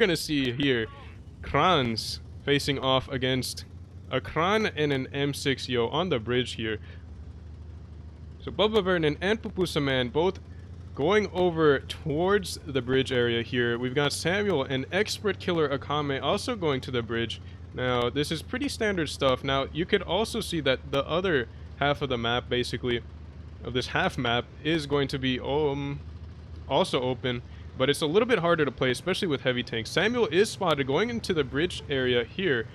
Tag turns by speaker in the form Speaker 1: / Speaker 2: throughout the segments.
Speaker 1: gonna see here Kranz facing off against a Kran and an M6Yo on the bridge here. So Bubba Vernon and Pupusa Man both going over towards the bridge area here. We've got Samuel and Expert Killer Akame also going to the bridge. Now, this is pretty standard stuff. Now, you could also see that the other half of the map, basically, of this half map, is going to be also open. But it's a little bit harder to play, especially with heavy tanks. Samuel is spotted going into the bridge area here.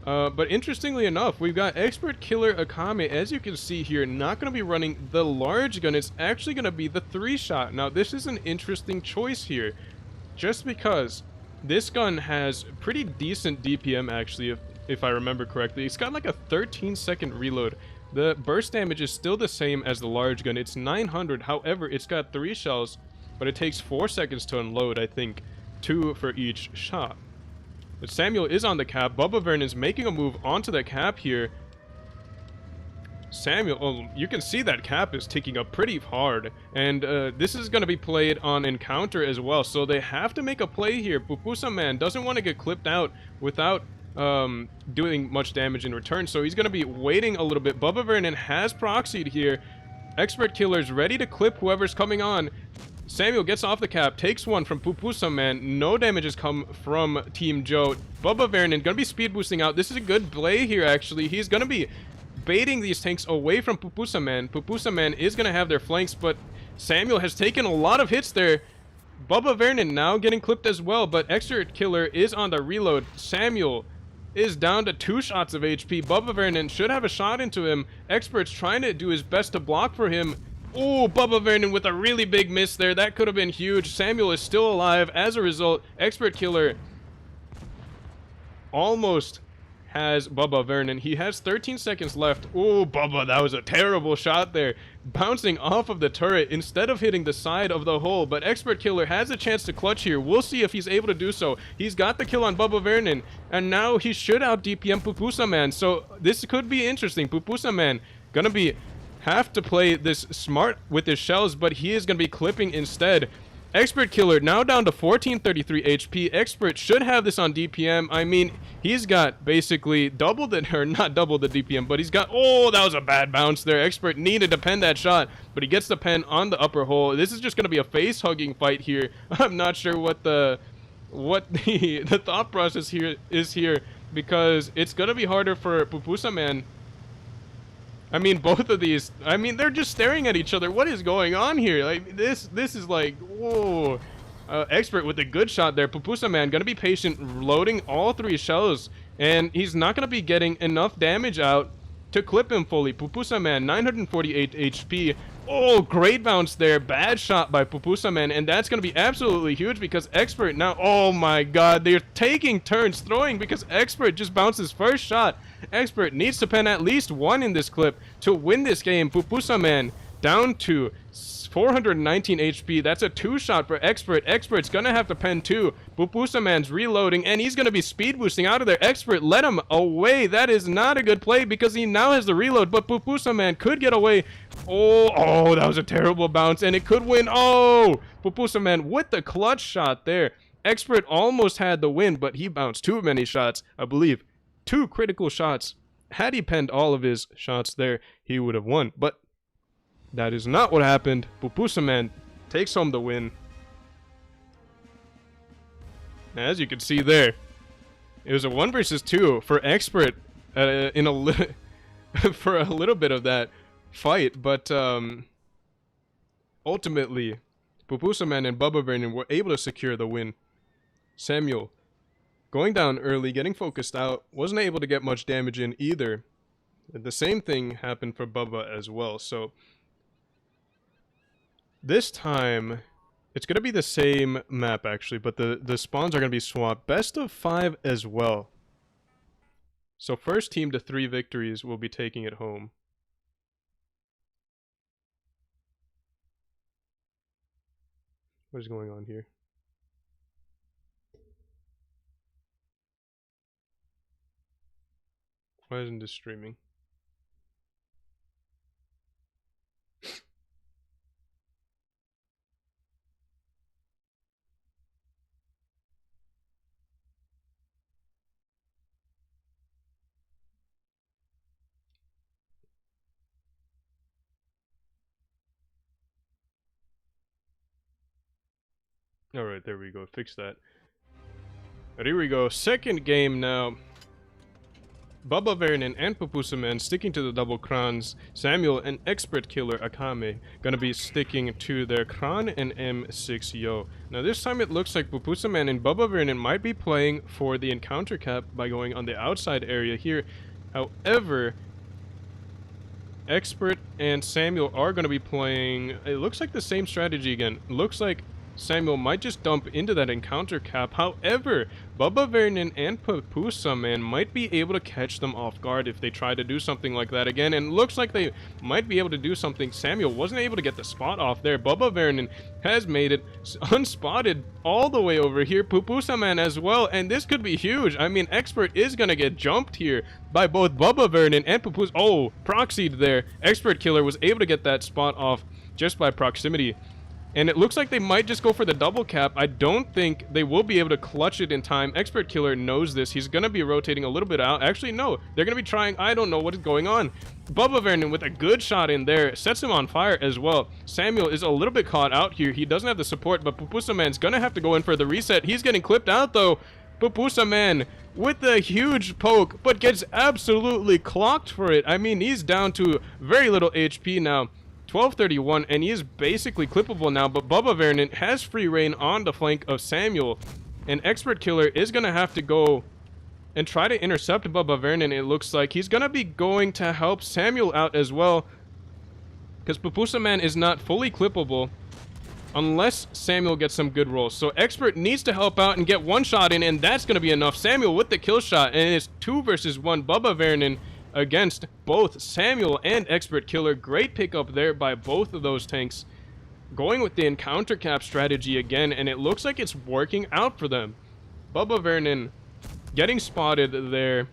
Speaker 1: But interestingly enough, we've got Expert Killer Akame, as you can see here, not going to be running the large gun. It's actually going to be the 3-shot. Now, this is an interesting choice here, just because this gun has pretty decent DPM, actually, if I remember correctly. It's got like a 13-second reload. The burst damage is still the same as the large gun. It's 900. However, it's got 3 shells, but it takes 4 seconds to unload, I think. 2 for each shot. But Samuel is on the cap. Bubba Vernon's making a move onto the cap here. Samuel, oh, you can see that cap is ticking up pretty hard. And this is going to be played on encounter as well. So they have to make a play here. Pupusa Man doesn't want to get clipped out without doing much damage in return. So he's going to be waiting a little bit. Bubba Vernon has proxied here. Expert Killer's ready to clip whoever's coming on. Samuel gets off the cap, takes one from Pupusa Man. No damage has come from Team Joe. Bubba Vernon gonna be speed boosting out. This is a good play here, actually. He's gonna be baiting these tanks away from Pupusa Man. Pupusa Man is gonna have their flanks, but Samuel has taken a lot of hits there. Bubba Vernon now getting clipped as well, but Expert Killer is on the reload. Samuel is down to 2 shots of HP. Bubba Vernon should have a shot into him. Expert's trying to do his best to block for him. Oh, Bubba Vernon with a really big miss there. That could have been huge. Samuel is still alive. As a result, Expert Killer almost has Bubba Vernon. He has 13 seconds left. Oh, Bubba, that was a terrible shot there. Bouncing off of the turret instead of hitting the side of the hole. But Expert Killer has a chance to clutch here. We'll see if he's able to do so. He's got the kill on Bubba Vernon. And now he should out DPM Pupusa Man. So this could be interesting. Pupusa Man gonna have to play this smart with his shells, but he is going to be clipping instead. Expert Killer now down to 1433 HP. Expert should have this on DPM. I mean, he's got basically double the, or not double the DPM, but he's got, oh, that was a bad bounce there. Expert needed to pen that shot, but he gets the pen on the upper hole. This is just going to be a face-hugging fight here. I'm not sure what the thought process here is here, because it's going to be harder for Pupusa Man. I mean, both of these, I mean, they're just staring at each other. What is going on here? Like, this is like, whoa. Expert with a good shot there. Pupusa Man gonna be patient, loading all 3 shells, and he's not gonna be getting enough damage out to clip him fully. Pupusa Man, 948 HP. Oh, great bounce there. Bad shot by Pupusa Man, and that's going to be absolutely huge because Expert now, oh my god, they're taking turns throwing because Expert just bounced his first shot. Expert needs to pen at least 1 in this clip to win this game. Pupusa Man down to 419 HP. That's a 2-shot for Expert. Expert's gonna have to pen 2. Pupusa Man's reloading, and he's gonna be speed boosting out of there. Expert let him away. That is not a good play because he now has the reload, but Pupusa Man could get away. Oh, that was a terrible bounce, and it could win. Oh, Pupusa Man with the clutch shot there. Expert almost had the win, but he bounced too many shots. I believe 2 critical shots. Had he penned all of his shots there, he would have won, but that is not what happened. Pupusa Man takes home the win. As you can see there, it was a 1 versus 2 for Expert in a for a little bit of that fight, but ultimately, Pupusa Man and Bubba Vernon were able to secure the win. Samuel going down early, getting focused out, wasn't able to get much damage in either. The same thing happened for Bubba as well, so this time, it's going to be the same map, actually, but the spawns are going to be swapped. Best of 5 as well. So first team to 3 victories will be taking it home. What is going on here? Why isn't this streaming? Alright, there we go. Fix that. But here we go. Second game now. Bubba Vernon and Pupusaman sticking to the double crans. Samuel and Expert Killer Akame gonna be sticking to their Kran and M6 Yo. Now this time it looks like Pupusaman and Bubba Vernon might be playing for the encounter cap by going on the outside area here. However, Expert and Samuel are gonna be playing, it looks like the same strategy again. Looks like Samuel might just dump into that encounter cap. However, Bubba Vernon and Pupusaman might be able to catch them off guard if they try to do something like that again. And looks like they might be able to do something. Samuel wasn't able to get the spot off there. Bubba Vernon has made it unspotted all the way over here. Pupusaman as well. And this could be huge. I mean, Expert is going to get jumped here by both Bubba Vernon and Pupus. Oh, proxied there. Expert Killer was able to get that spot off just by proximity. And it looks like they might just go for the double cap. I don't think they will be able to clutch it in time. Expert Killer knows this. He's going to be rotating a little bit out. Actually, no. They're going to be trying. I don't know what is going on. Bubba Vernon with a good shot in there. Sets him on fire as well. Samuel is a little bit caught out here. He doesn't have the support, but Pupusaman's going to have to go in for the reset. He's getting clipped out, though. Pupusaman with a huge poke, but gets absolutely clocked for it. I mean, he's down to very little HP now. 1231, and he is basically clippable now, but Bubba Vernon has free reign on the flank of Samuel, and Expert Killer is going to have to go and try to intercept Bubba Vernon. It looks like he's going to be going to help Samuel out as well, because Pupusaman is not fully clippable unless Samuel gets some good rolls. So Expert needs to help out and get one shot in, and that's going to be enough. Samuel with the kill shot, and it's 2 versus 1 Bubba Vernon against both Samuel and Expert Killer. Great pickup there by both of those tanks. Going with the encounter cap strategy again, and it looks like it's working out for them. Bubba Vernon getting spotted there.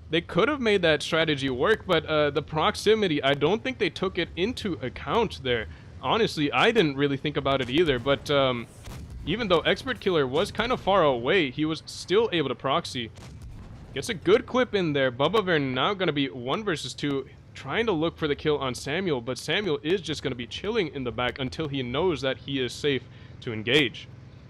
Speaker 1: They could have made that strategy work, but the proximity, I don't think they took it into account there. Honestly, I didn't really think about it either, but even though Expert Killer was kind of far away, he was still able to proxy. Gets a good clip in there. Bubba Vernon now going to be 1 versus 2, trying to look for the kill on Samuel, but Samuel is just going to be chilling in the back until he knows that he is safe to engage.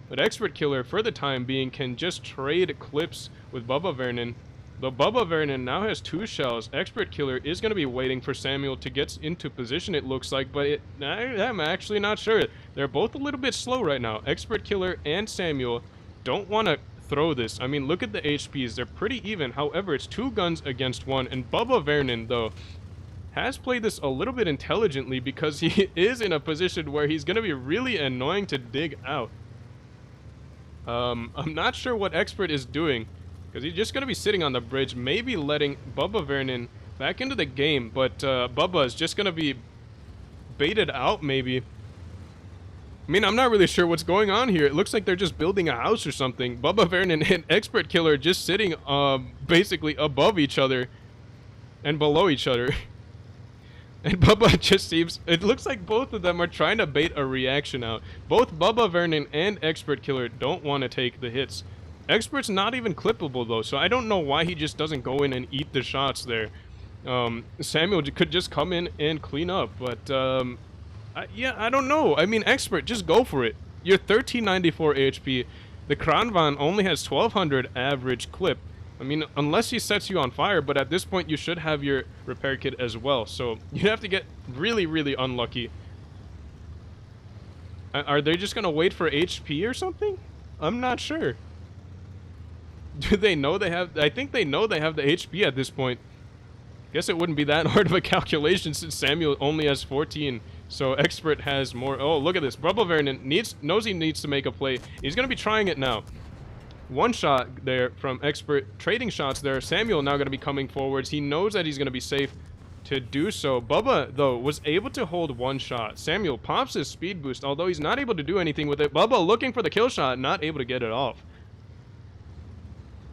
Speaker 1: But Expert Killer, for the time being, can just trade clips with Bubba Vernon. But Bubba Vernon now has 2 shells. Expert Killer is going to be waiting for Samuel to get into position, it looks like, but I'm actually not sure. They're both a little bit slow right now. Expert Killer and Samuel don't want to throw this. I mean, look at the HPs. They're pretty even. However, it's 2 guns against 1. And Bubba Vernon, though, has played this a little bit intelligently because he is in a position where he's going to be really annoying to dig out. I'm not sure what Expert is doing because he's just going to be sitting on the bridge, maybe letting Bubba Vernon back into the game. But Bubba is just going to be baited out, maybe. I mean, I'm not really sure what's going on here. It looks like they're just building a house or something. Bubba Vernon and Expert Killer just sitting basically above each other and below each other. And Bubba just seems... It looks like both of them are trying to bait a reaction out. Both Bubba Vernon and Expert Killer don't want to take the hits. Expert's not even clippable, though, so I don't know why he just doesn't go in and eat the shots there. Samuel could just come in and clean up, but... yeah, I don't know. I mean, Expert, just go for it. You're 1394 HP. The Kranvan only has 1200 average clip. I mean, unless he sets you on fire, but at this point you should have your repair kit as well. So you have to get really, really unlucky. Are they just going to wait for HP or something? I'm not sure. Do they know they have... I think they know they have the HP at this point. Guess it wouldn't be that hard of a calculation since Samuel only has 14. So Expert has more. Oh, look at this. Bubba Vernon knows he needs to make a play. He's going to be trying it now. 1 shot there from Expert. Trading shots there. Samuel now going to be coming forwards. He knows that he's going to be safe to do so. Bubba, though, was able to hold 1 shot. Samuel pops his speed boost, although he's not able to do anything with it. Bubba looking for the kill shot, not able to get it off.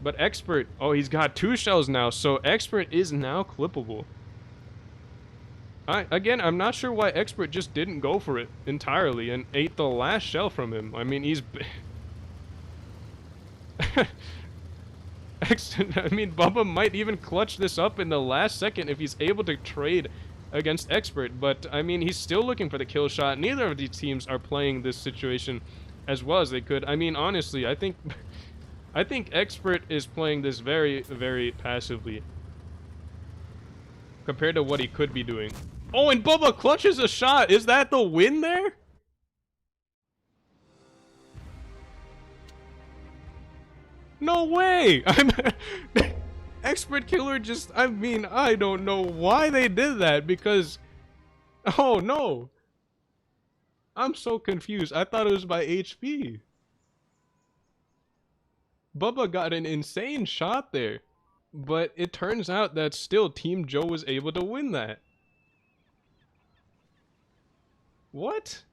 Speaker 1: But Expert, oh, he's got 2 shells now, so Expert is now clippable. Again, I'm not sure why Expert just didn't go for it entirely and ate the last shell from him. I mean, he's... I mean, Bubba might even clutch this up in the last second if he's able to trade against Expert. But, I mean, he's still looking for the kill shot. Neither of these teams are playing this situation as well as they could. I mean, honestly, I think I think Expert is playing this very, very passively compared to what he could be doing. Oh, and Bubba clutches a shot. Is that the win there? No way! I'm Expert Killer just, I mean, I don't know why they did that because, oh no. I'm so confused. I thought it was by HP. Bubba got an insane shot there. But it turns out that still Team Joe was able to win that. What?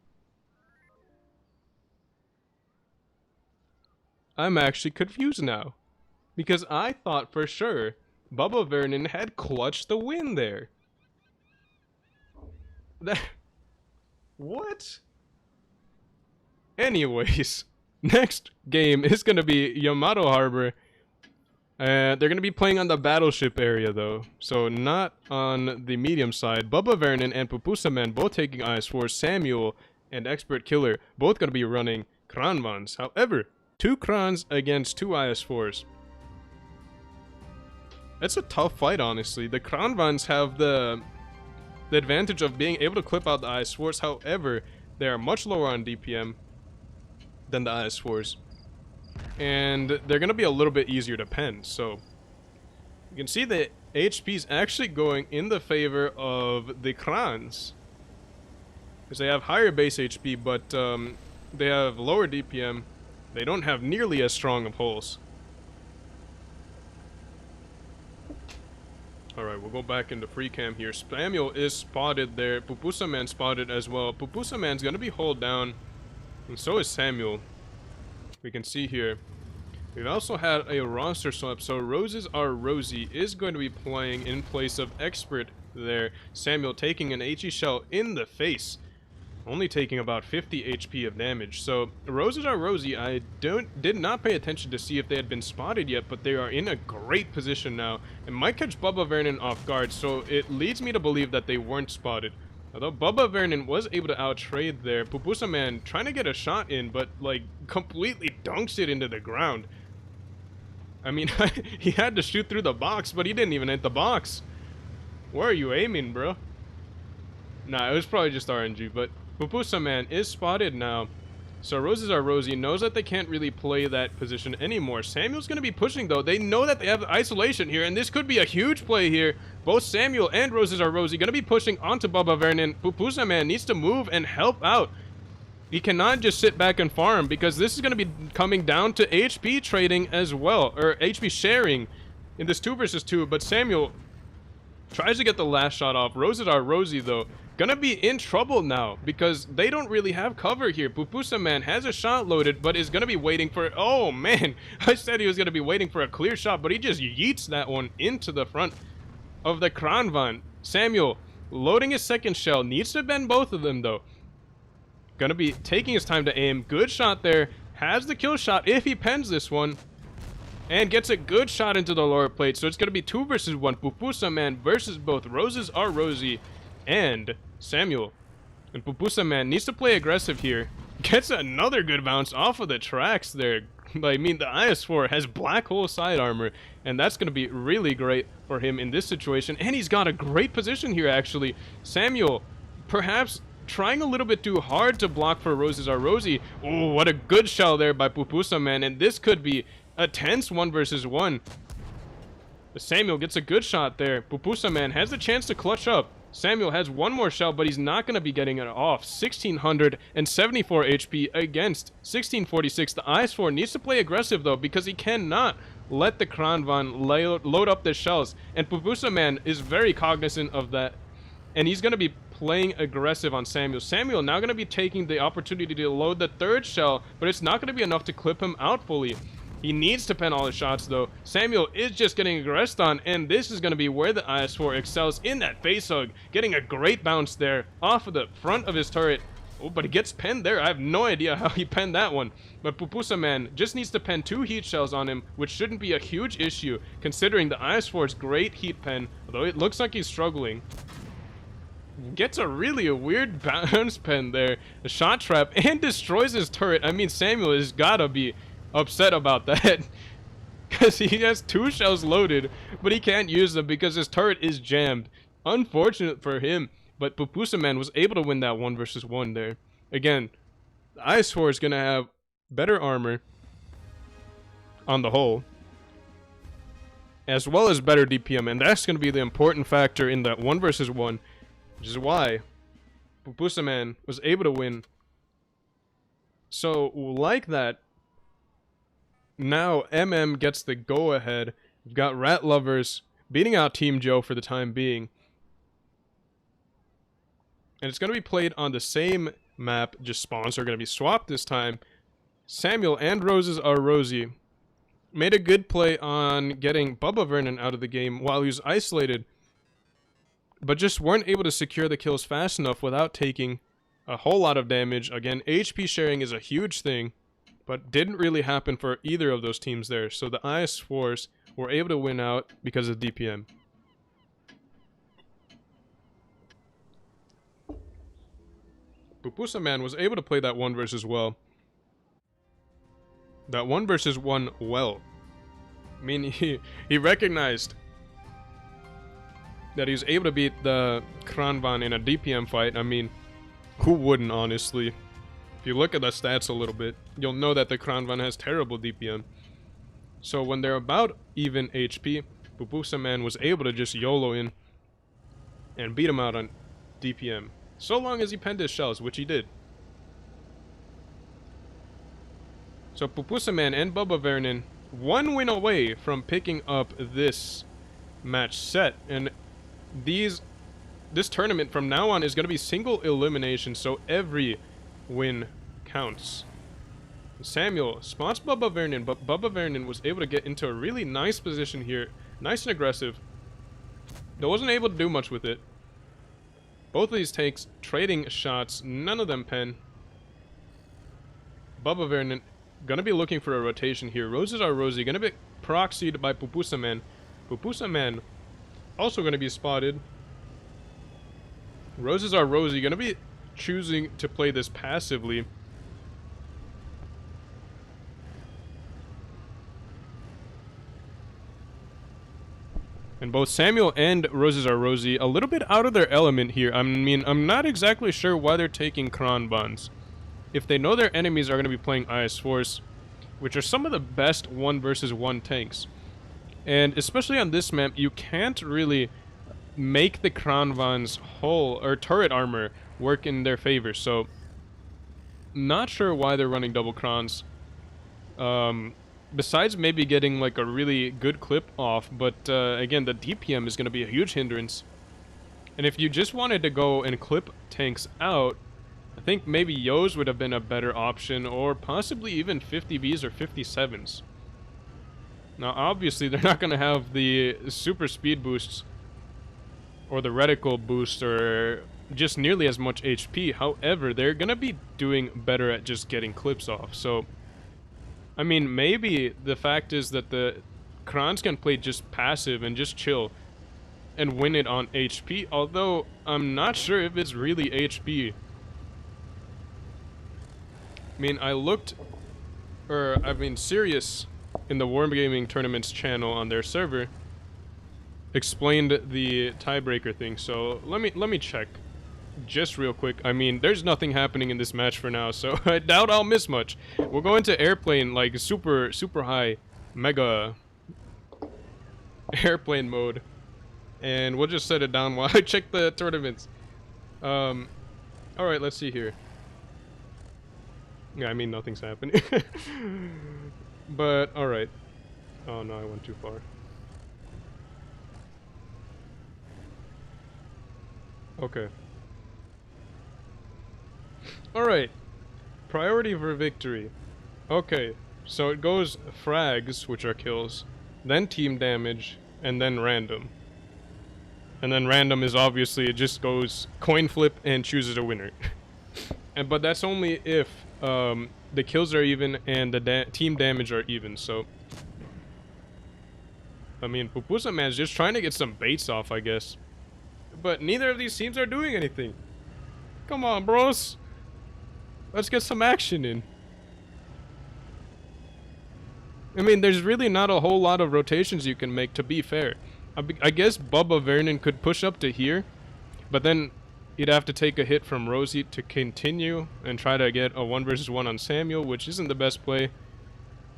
Speaker 1: I'm actually confused now. Because I thought for sure Bubba Vernon had clutched the win there. That... What? Anyways, next game is going to be Yamato Harbor. They're going to be playing on the battleship area though, so not on the medium side. Bubba Vernon and Pupusaman both taking IS-4. Samuel and Expert Killer both going to be running Kranvans. However, 2 Krans against 2 IS-4s. That's a tough fight, honestly. The Kranvans have the advantage of being able to clip out the IS-4s. However, they are much lower on DPM than the IS-4s. And they're going to be a little bit easier to pen. So, you can see that HP is actually going in the favor of the Krans. Because they have higher base HP, but they have lower DPM. They don't have nearly as strong of hulls. Alright, we'll go back into free cam here. Samuel is spotted there. Pupusaman spotted as well. Pupusaman's going to be hulled down. And so is Samuel. We can see here. We've also had a roster swap. So Roses Are Rosy is going to be playing in place of Expert there. Samuel taking an HE shell in the face. Only taking about 50 HP of damage. So Roses Are Rosy, I did not pay attention to see if they had been spotted yet, but they are in a great position now and might catch Bubba Vernon off guard. So it leads me to believe that they weren't spotted. Although Bubba Vernon was able to out-trade there. Pupusaman trying to get a shot in, but like completely dunks it into the ground. I mean, he had to shoot through the box, but he didn't even hit the box. Where are you aiming, bro? Nah, it was probably just RNG, but Pupusaman is spotted now. So Roses Are Rosy knows that they can't really play that position anymore. Samuel's going to be pushing, though. They know that they have isolation here, and this could be a huge play here. Both Samuel and Roses Are Rosy going to be pushing onto Bubba Vernon. Pupusaman needs to move and help out. He cannot just sit back and farm, because this is going to be coming down to HP trading as well, or HP sharing in this 2 versus 2. But Samuel tries to get the last shot off. Roses Are Rosy, though, gonna be in trouble now because they don't really have cover here. Pupusaman has a shot loaded, but is gonna be waiting for... Oh, man. I said he was gonna be waiting for a clear shot, but he just yeets that one into the front of the Kranvan. Samuel loading his second shell. Needs to bend both of them, though. Gonna be taking his time to aim. Good shot there. Has the kill shot if he pens this one. And gets a good shot into the lower plate. So it's gonna be 2 versus 1. Pupusaman versus both Roses Are Rosy and Samuel. And Pupusaman needs to play aggressive here. Gets another good bounce off of the tracks there. I mean, the IS-4 has black hole side armor, and that's going to be really great for him in this situation. And he's got a great position here, actually. Samuel, perhaps trying a little bit too hard to block for Roses Are Rosy. Oh, what a good shell there by Pupusaman, and this could be a tense 1 versus 1. But Samuel gets a good shot there. Pupusaman has the chance to clutch up. Samuel has one more shell, but he's not going to be getting it off. 1,674 HP against 1,646. The IS-4 needs to play aggressive, though, because he cannot let the Kranvan load up the shells. And Pupusaman is very cognizant of that. And he's going to be playing aggressive on Samuel. Samuel now going to be taking the opportunity to load the 3rd shell, but it's not going to be enough to clip him out fully. He needs to pen all his shots, though. Samuel is just getting aggressed on, and this is going to be where the IS-4 excels in that face hug. Getting a great bounce there off of the front of his turret. Oh, but he gets penned there. I have no idea how he penned that one. But Pupusaman just needs to pen 2 heat shells on him, which shouldn't be a huge issue, considering the IS-4's great heat pen, although it looks like he's struggling. Gets a really weird bounce pen there, a shot trap, and destroys his turret. I mean, Samuel has gotta be upset about that. Because he has 2 shells loaded, but he can't use them because his turret is jammed. Unfortunate for him, but Pupusa Man was able to win that 1 versus 1 there. Again, IS-4 is going to have better armor on the whole, as well as better DPM, and that's going to be the important factor in that 1 versus 1, which is why Pupusa Man was able to win. So, like that, now MM gets the go-ahead. We've got Rat Lovers beating out Team Joe for the time being. And it's going to be played on the same map, just spawns are going to be swapped this time. Samuel and Roses Are Rosy made a good play on getting Bubba Vernon out of the game while he was isolated, but just weren't able to secure the kills fast enough without taking a whole lot of damage. Again, HP sharing is a huge thing, but didn't really happen for either of those teams there. So the IS-4s were able to win out because of DPM. Pupusa Man was able to play that 1 versus well. That 1 versus 1 well. I mean, he recognized that he was able to beat the Kranvan in a DPM fight. I mean, who wouldn't, honestly? If you look at the stats a little bit, you'll know that the Kranvan has terrible DPM. So when they're about even HP, Pupusa Man was able to just YOLO in and beat him out on DPM. So long as he penned his shells, which he did. So Pupusa Man and Bubba Vernon, 1 win away from picking up this match set. And this tournament from now on is going to be single elimination, so every win counts. Samuel spots Bubba Vernon, but Bubba Vernon was able to get into a really nice position here. Nice and aggressive. Though wasn't able to do much with it. Both of these takes trading shots, none of them pen. Bubba Vernon gonna be looking for a rotation here. Roses Are Rosy gonna be proxied by Pupusa Man. Pupusa Man also gonna be spotted. Roses Are Rosy gonna be choosing to play this passively. And both Samuel and Roses Are Rosy a little bit out of their element here. I mean, I'm not exactly sure why they're taking Kranvans. If they know their enemies are going to be playing IS-4s, which are some of the best 1 versus 1 tanks. And especially on this map, you can't really make the Kranvans' hull or turret armor work in their favor. So, not sure why they're running double Krans. Besides maybe getting like a really good clip off, but again, the DPM is going to be a huge hindrance. And if you just wanted to go and clip tanks out, I think maybe Yos would have been a better option, or possibly even 50Bs or 57s. Now obviously they're not going to have the super speed boosts or the reticle boost or just nearly as much HP. However, they're going to be doing better at just getting clips off. So I mean, maybe the fact is that the Krans can play just passive and just chill and win it on HP, although I'm not sure if it's really HP. I mean, Sirius in the Wargaming Tournaments channel on their server explained the tiebreaker thing, so let me check just real quick. I mean, there's nothing happening in this match for now, so I doubt I'll miss much. We'll go into airplane, like super high, mega airplane mode, and we'll just set it down while I check the tournaments. Alright, let's see here. Yeah, I mean, nothing's happening. But, alright. Oh no, I went too far. Okay. Alright. Priority for victory. Okay, so it goes frags, which are kills, then team damage, and then random. And then random is obviously, it just goes coin flip and chooses a winner. But that's only if the kills are even and the team damage are even, so... I mean, Pupusa Man's just trying to get some baits off, I guess. But neither of these teams are doing anything. Come on, bros. Let's get some action in. I mean, there's really not a whole lot of rotations you can make, to be fair. I guess Bubba Vernon could push up to here, but then he'd have to take a hit from Rosie to continue and try to get a 1 versus 1 on Samuel, which isn't the best play.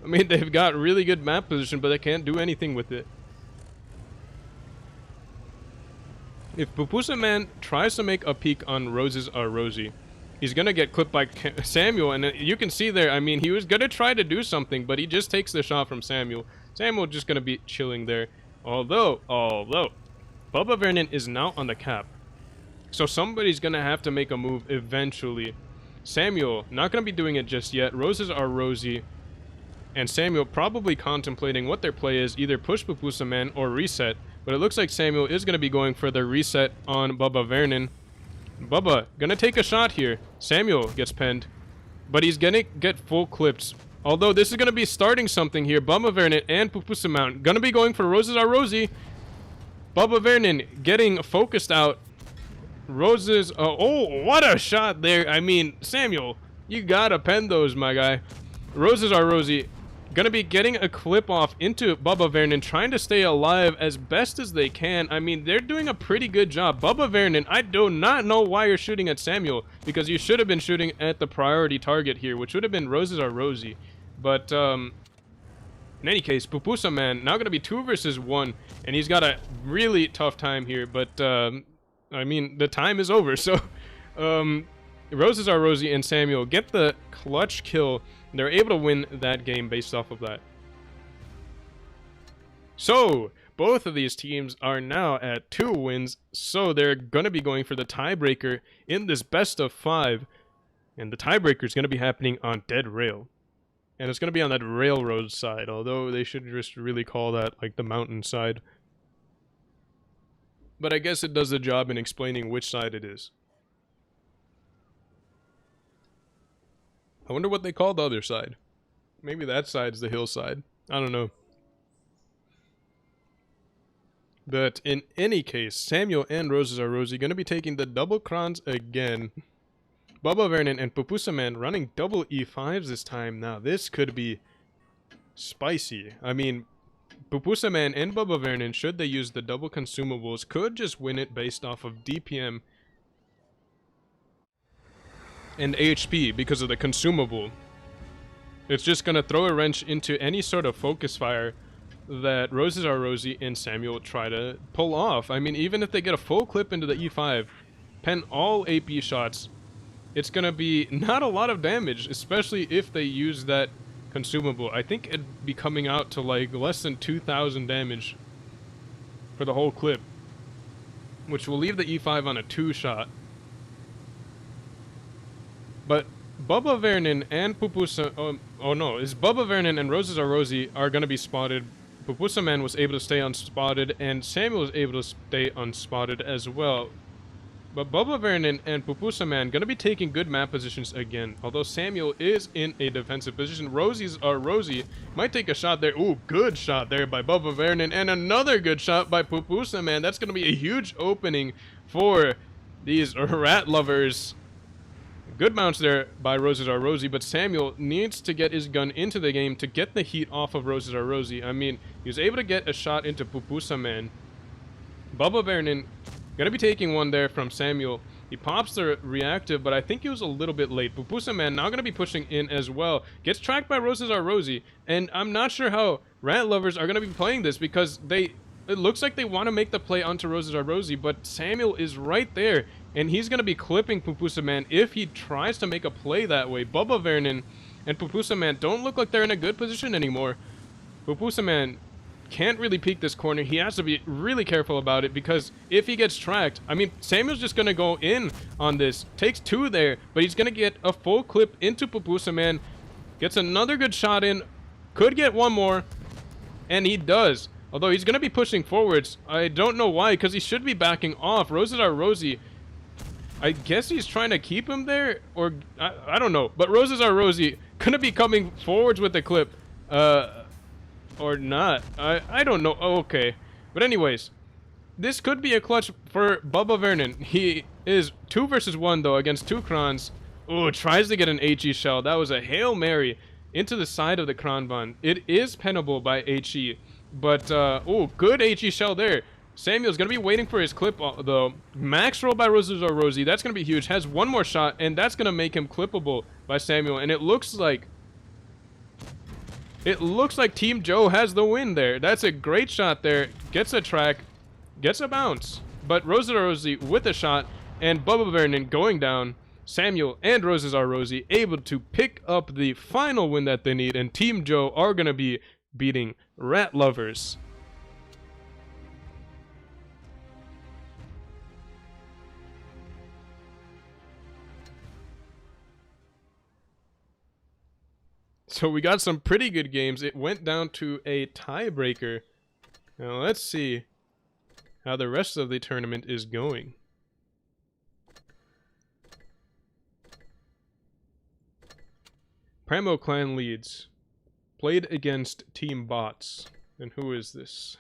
Speaker 1: I mean, they've got really good map position, but they can't do anything with it. If Pupusa Man tries to make a peek on Roses Are Rosie, he's gonna get clipped by Samuel, and you can see there, I mean, he was gonna try to do something, but he just takes the shot from Samuel. Samuel just gonna be chilling there. Although, Bubba Vernon is now on the cap. So somebody's gonna have to make a move eventually. Samuel, not gonna be doing it just yet. Roses Are Rosie. And Samuel probably contemplating what their play is, either push Pupusa Man or reset. But it looks like Samuel is gonna be going for the reset on Bubba Vernon. Bubba, gonna take a shot here. Samuel gets penned. But he's gonna get full clips. Although this is gonna be starting something here. Bubba Vernon and Pupusa Man gonna be going for Roses Are Rosie. Bubba Vernon getting focused out. Roses, oh, what a shot there. I mean, Samuel, you gotta pen those, my guy. Roses Are Rosie gonna be getting a clip off into Bubba Vernon, trying to stay alive as best as they can. I mean, they're doing a pretty good job. Bubba Vernon, I do not know why you're shooting at Samuel, because you should have been shooting at the priority target here, which would have been Roses Are Rosie. But, in any case, Pupusa Man now gonna be 2 versus 1, and he's got a really tough time here, but, I mean, the time is over, so, Roses Are Rosie and Samuel get the clutch kill. They're able to win that game based off of that. So, both of these teams are now at 2 wins, so they're going to be going for the tiebreaker in this best of 5. And the tiebreaker is going to be happening on Dead Rail. And it's going to be on that railroad side, although they should just really call that like the mountain side. But I guess it does the job in explaining which side it is. I wonder what they call the other side. Maybe that side's the hillside. I don't know. But in any case, Samuel and Roses Are Rosie going to be taking the double crowns again. Bubba Vernon and Pupusa Man running double E5s this time. Now this could be spicy. I mean, Pupusa Man and Bubba Vernon, should they use the double consumables, could just win it based off of DPM and HP because of the consumable. It's just gonna throw a wrench into any sort of focus fire that Roses Are Rosie and Samuel try to pull off. I mean, even if they get a full clip into the E5, pen all AP shots, it's gonna be not a lot of damage, especially if they use that consumable. I think it'd be coming out to like less than 2,000 damage for the whole clip, which will leave the E5 on a 2 shot. But Bubba Vernon and Pupusa... Oh no, it's Bubba Vernon and Roses Are Rosie are going to be spotted. Pupusa Man was able to stay unspotted, and Samuel was able to stay unspotted as well. But Bubba Vernon and Pupusa Man going to be taking good map positions again. Although Samuel is in a defensive position. Roses Are Rosie might take a shot there. Ooh, good shot there by Bubba Vernon. And another good shot by Pupusa Man. That's going to be a huge opening for these rat lovers. Good bounce there by Roses Are Rosie, but Samuel needs to get his gun into the game to get the heat off of Roses Are Rosie. I mean, he was able to get a shot into Pupusa Man. Bubba Vernon gonna be taking one there from Samuel. He pops the reactive, but I think he was a little bit late. Pupusa Man now gonna be pushing in as well. Gets tracked by Roses Are Rosie, and I'm not sure how rat lovers are gonna be playing this because it looks like they want to make the play onto Roses Are Rosie, but Samuel is right there, and he's going to be clipping Pupusa Man if he tries to make a play that way. Bubba Vernon and Pupusa Man don't look like they're in a good position anymore. Pupusa Man can't really peek this corner. He has to be really careful about it because if he gets tracked, I mean, Samuel's just going to go in on this. Takes 2 there, but he's going to get a full clip into Pupusa Man. Gets another good shot in. Could get one more, and he does. Although he's going to be pushing forwards. I don't know why, because he should be backing off. Roses Are Rosie, I guess he's trying to keep him there, or I don't know. But Roses Are Rosie going to be coming forwards with the clip, or not. I don't know. Oh, okay. But anyways, This could be a clutch for Bubba Vernon. He is 2 versus 1 though against 2 Krons. Oh, tries to get an HE shell. That was a Hail Mary into the side of the Kronbond. It is pennable by HE, but oh, good HE shell there. Samuel's gonna be waiting for his clip though. Max roll by Roses or Rosie. That's gonna be huge. Has one more shot, and that's gonna make him clippable by Samuel. And it looks like Team Joe has the win there. That's a great shot there. Gets a track, gets a bounce. But Roses or Rosie with a shot, and Bubba Vernon going down. Samuel and Roses are Rosie able to pick up the final win that they need, and Team Joe are gonna be beating Rat Lovers. So we got some pretty good games. It went down to a tiebreaker. Now let's see how the rest of the tournament is going. Pramo Clan leads. Played against Team Bots. And who is this?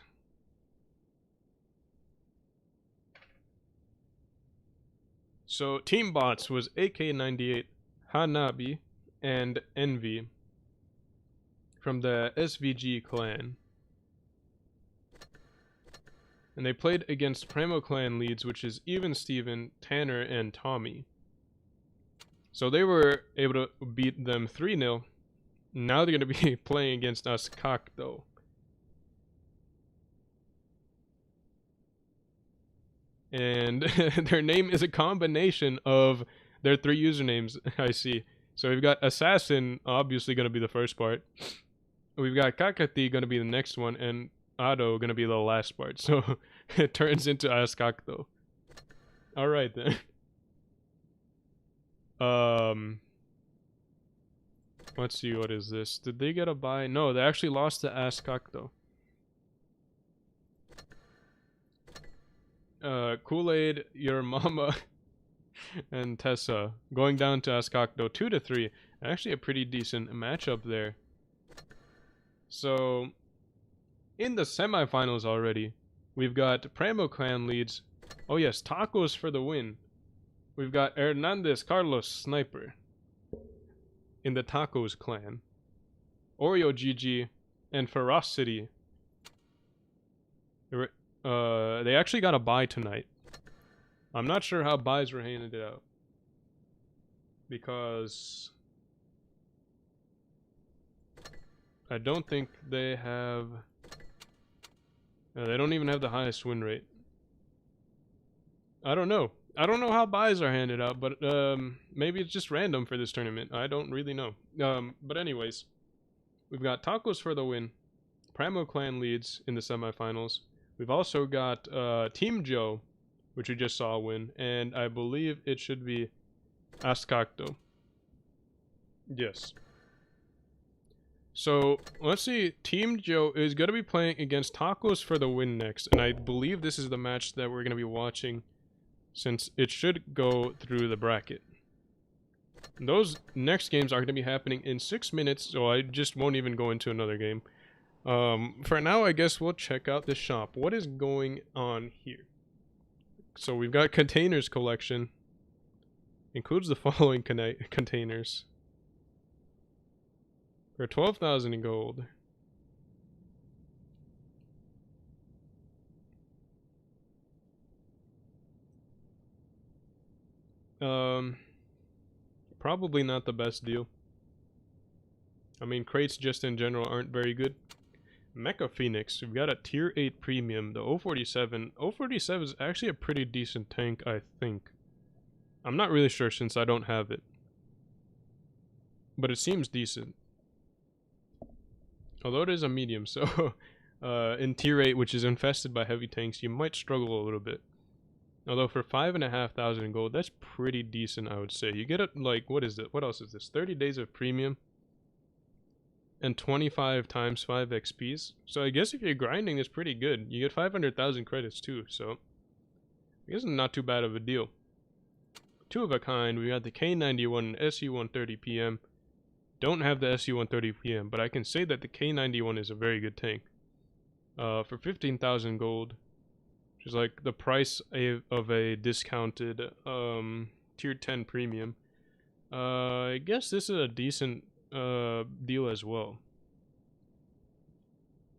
Speaker 1: So Team Bots was AK98, Hanabi, and Envy from the SVG clan. And they played against Pramo Clan leads, which is Even Steven, Tanner, and Tommy. So they were able to beat them 3-0. Now they're going to be playing against us though. And their name is a combination of their 3 usernames, I see. So we've got Assassin, obviously going to be the first part. We've got Kakati going to be the next one, and Ado going to be the last part. So it turns into Askakto. Alright then. Let's see, what is this? Did they get a bye? No, they actually lost to Askakto. Kool-Aid, your mama, and Tessa going down to Askakto 2-3. Actually a pretty decent matchup there. So in the semifinals already, we've got Pramo Clan leads. Oh yes, Tacos for the win. We've got Hernandez Carlos Sniper in the Tacos clan. Oreo GG and Ferocity. They actually got a bye tonight. I'm not sure how buys were handed out, because I don't think they have... they don't even have the highest win rate. I don't know. I don't know how buys are handed out, but maybe it's just random for this tournament. I don't really know. But anyways, we've got Tacos for the win. Pramo Clan leads in the semifinals. We've also got Team Joe, which we just saw win, and I believe it should be Askakto. Yes. So let's see. Team Joe is going to be playing against Tacos for the win next, and I believe this is the match that we're going to be watching, since it should go through the bracket. Those next games are going to be happening in 6 minutes, so I just won't even go into another game. For now, I guess we'll check out the shop. What is going on here? So we've got containers collection. Includes the following containers. For 12,000 in gold. Probably not the best deal. I mean, crates just in general aren't very good. Mecha Phoenix, we've got a tier 8 premium, the 047. 047 is actually a pretty decent tank, I think. I'm not really sure since I don't have it, but it seems decent. Although it is a medium, so in tier 8, which is infested by heavy tanks, you might struggle a little bit. Although for 5,500 gold, that's pretty decent, I would say. You get it, like, what is it? What else is this? 30 days of premium. And 25 times 5 XPs. So I guess if you're grinding, it's pretty good. You get 500,000 credits too, so I guess it's not too bad of a deal. 2 of a kind, we got the K91 and SU-130 PM. Don't have the SU-130 PM, but I can say that the K91 is a very good tank. For 15,000 gold. which is like the price of a discounted tier 10 premium. I guess this is a decent deal as well,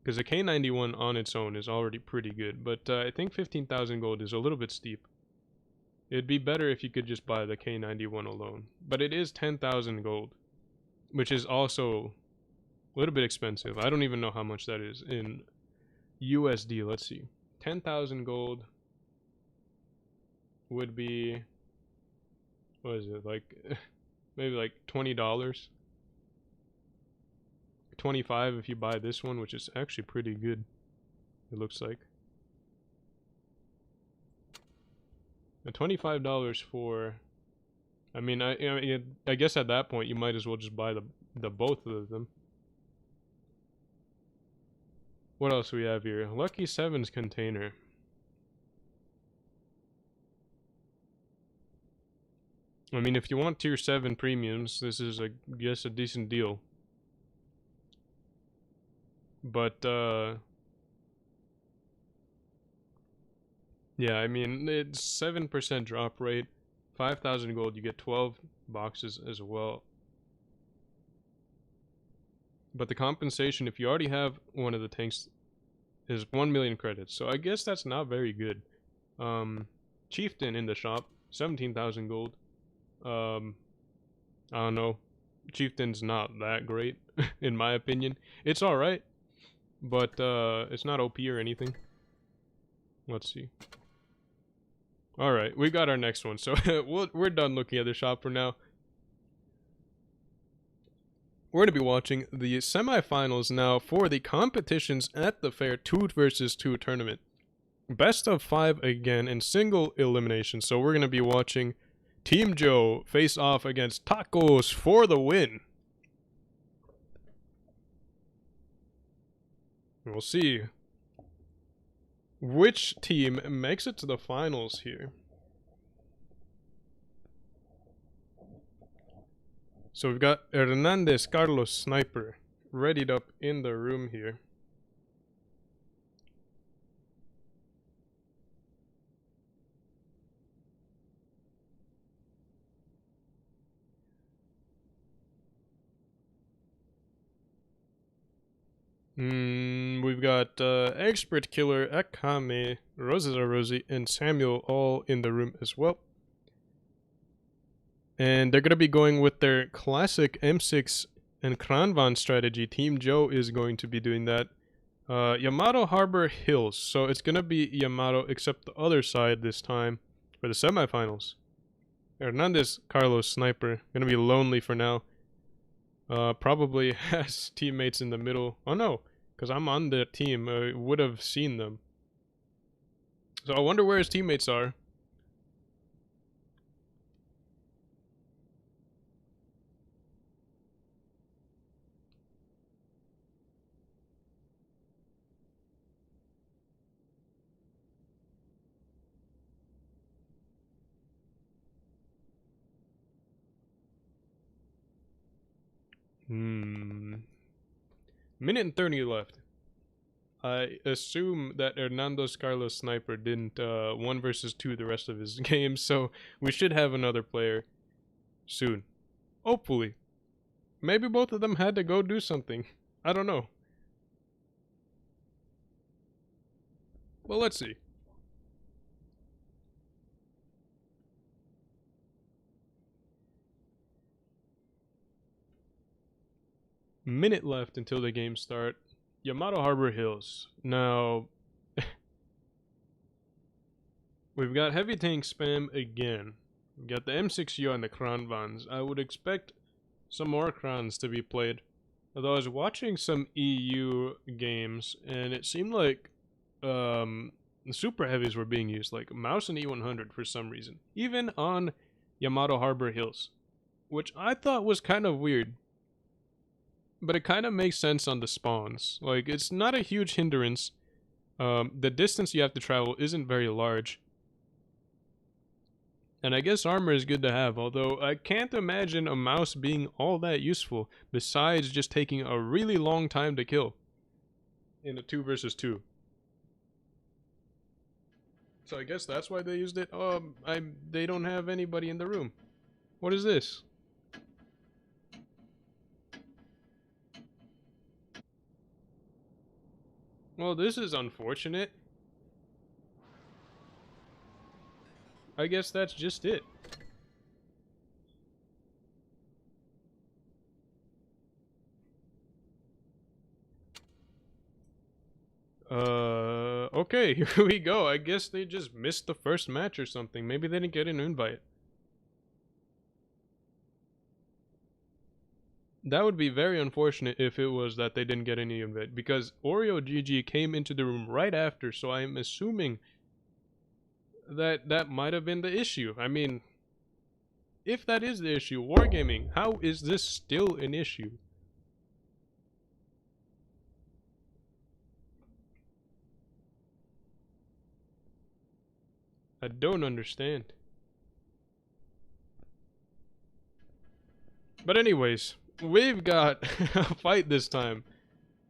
Speaker 1: because the K91 on its own is already pretty good, but I think 15,000 gold is a little bit steep. It'd be better if you could just buy the K91 alone, but it is 10,000 gold, which is also a little bit expensive. I don't even know how much that is in USD. Let's see. 10,000 gold would be, what is it, like maybe like $20. 25 if you buy this one, which is actually pretty good, it looks like. $25 for, I mean, I guess at that point you might as well just buy the both of them. What else do we have here? Lucky Sevens container. I mean, if you want tier 7 premiums, this is, I guess, a decent deal. But, yeah, I mean, it's 7% drop rate. 5,000 gold, you get 12 boxes as well. But the compensation, if you already have one of the tanks, is 1 million credits. So I guess that's not very good. Chieftain in the shop, 17,000 gold. I don't know. Chieftain's not that great, in my opinion. It's alright, but it's not OP or anything. Let's see. Alright, we got our next one. So we're done looking at the shop for now. We're going to be watching the semifinals now for the competitions at the fair 2 versus 2 tournament. Best of 5 again in single elimination. So we're going to be watching Team Joe face off against Tacos for the win. We'll see which team makes it to the finals here. So we've got Hernandez Carlos Sniper readied up in the room here. We've got Expert Killer, Akame, Rosetta Rosie, and Samuel all in the room as well. And they're going to be going with their classic M6 and Kranvan strategy. Team Joe is going to be doing that. Yamato Harbor Hills. So it's going to be Yamato except the other side this time for the semifinals. Hernandez Carlos Sniper. Going to be lonely for now. Probably has teammates in the middle. Oh no, because I'm on the team. I would have seen them. So I wonder where his teammates are. Minute and 30 left. I assume that Hernandez Carlos Sniper didn't 1 versus 2 the rest of his game, so we should have another player soon. Hopefully. Maybe both of them had to go do something. I don't know. Well, let's see. Minute left until the game start. Yamato Harbor Hills. Now, we've got heavy tank spam again. We've got the M6U and the Kranvans. I would expect some more Krans to be played. Although I was watching some EU games, and it seemed like the super heavies were being used, like Mouse and E100 for some reason. Even on Yamato Harbor Hills. Which I thought was kind of weird. But it kind of makes sense on the spawns. Like, it's not a huge hindrance. The distance you have to travel isn't very large. And I guess armor is good to have, although I can't imagine a mouse being all that useful, besides just taking a really long time to kill in a 2 versus 2. So I guess that's why they used it. They don't have anybody in the room. What is this? Well, this is unfortunate. I guess that's just it. Okay, here we go. I guess they just missed the first match or something. Maybe they didn't get an invite. That would be very unfortunate if it was that they didn't get any invite, because Oreo GG came into the room right after, so I'm assuming that that might have been the issue. I mean, if that is the issue, Wargaming, how is this still an issue? I don't understand. But anyways, we've got a fight this time.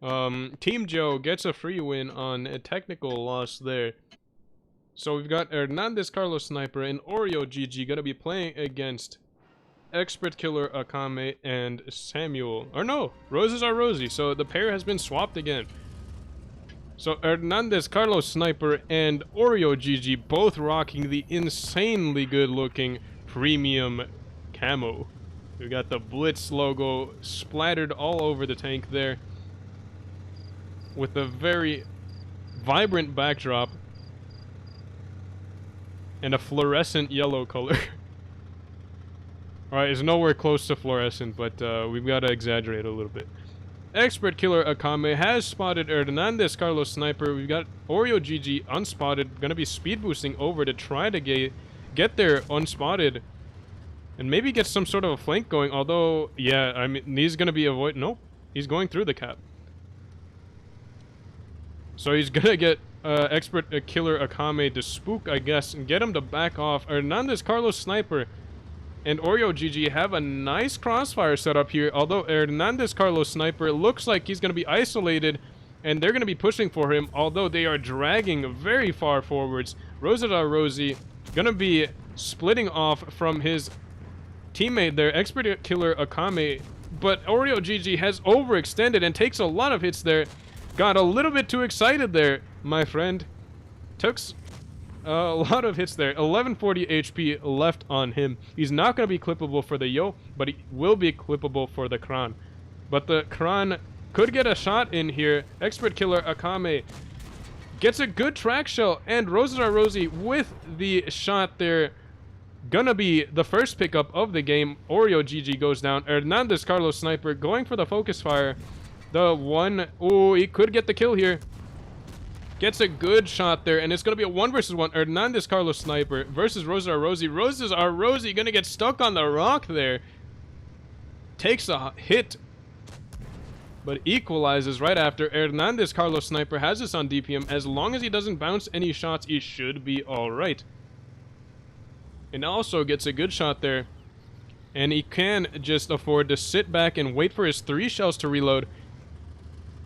Speaker 1: Team Joe gets a free win on a technical loss there. So we've got Hernandez Carlos Sniper and Oreo GG gonna be playing against Expert Killer Akame and Samuel. Or no, Roses are Rosie, so the pair has been swapped again. So Hernandez Carlos Sniper and Oreo GG both rocking the insanely good looking premium camo. We got the Blitz logo splattered all over the tank there, with a very vibrant backdrop and a fluorescent yellow color. Alright, it's nowhere close to fluorescent, but we've got to exaggerate a little bit. Expert Killer Akame has spotted Hernandez Carlos Sniper. We've got Oreo GG unspotted, gonna be speed boosting over to try to get there unspotted and maybe get some sort of a flank going. Although, yeah, I mean, he's gonna be avoid. Nope, he's going through the cap. So he's gonna get Expert Killer Akame to spook, I guess, and get him to back off. Hernandez Carlos Sniper and Oreo GG have a nice crossfire set up here, although Hernandez Carlos Sniper looks like he's going to be isolated, and they're going to be pushing for him, although they are dragging very far forwards. Rosetta Rosie going to be splitting off from his teammate there, Expert Killer Akame, but Oreo GG has overextended and takes a lot of hits there. Got a little bit too excited there, my friend. Took a lot of hits there. 1140 HP left on him. He's not going to be clippable for the Yo, but he will be clippable for the Kran. But the Kran could get a shot in here. Expert Killer Akame gets a good track shell, and Rosetta Rosie with the shot there. Gonna be the first pickup of the game. Oreo GG goes down. Hernandez Carlos Sniper going for the focus fire. The one, oh, he could get the kill here. Gets a good shot there, and it's going to be a 1 versus 1. Hernandez Carlos Sniper versus Roses Rosie. Roses are Rosie going to get stuck on the rock there. Takes a hit, but equalizes right after. Hernandez Carlos Sniper has this on DPM. As long as he doesn't bounce any shots, he should be alright. And also gets a good shot there. And he can just afford to sit back and wait for his 3 shells to reload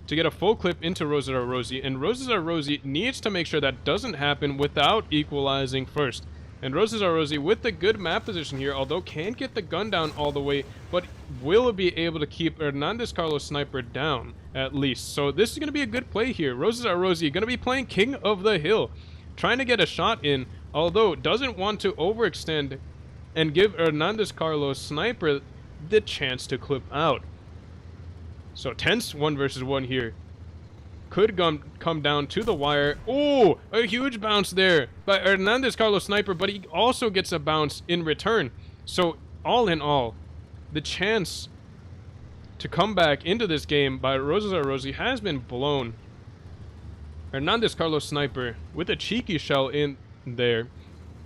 Speaker 1: to get a full clip into Rosetta Rosie, and Rosetta Rosie needs to make sure that doesn't happen without equalizing first. And Rosetta Rosie with the good map position here, although can't get the gun down all the way, but will be able to keep Hernandez Carlos Sniper down at least. So this is going to be a good play here. Rosetta Rosie going to be playing King of the Hill, trying to get a shot in, although doesn't want to overextend and give Hernandez Carlos Sniper the chance to clip out. So tense 1 versus 1 here. Could come down to the wire. Oh, a huge bounce there by Hernandez Carlos Sniper, but he also gets a bounce in return. So all in all, the chance to come back into this game by Rosetta Rosie has been blown. Hernandez Carlos Sniper with a cheeky shell in there.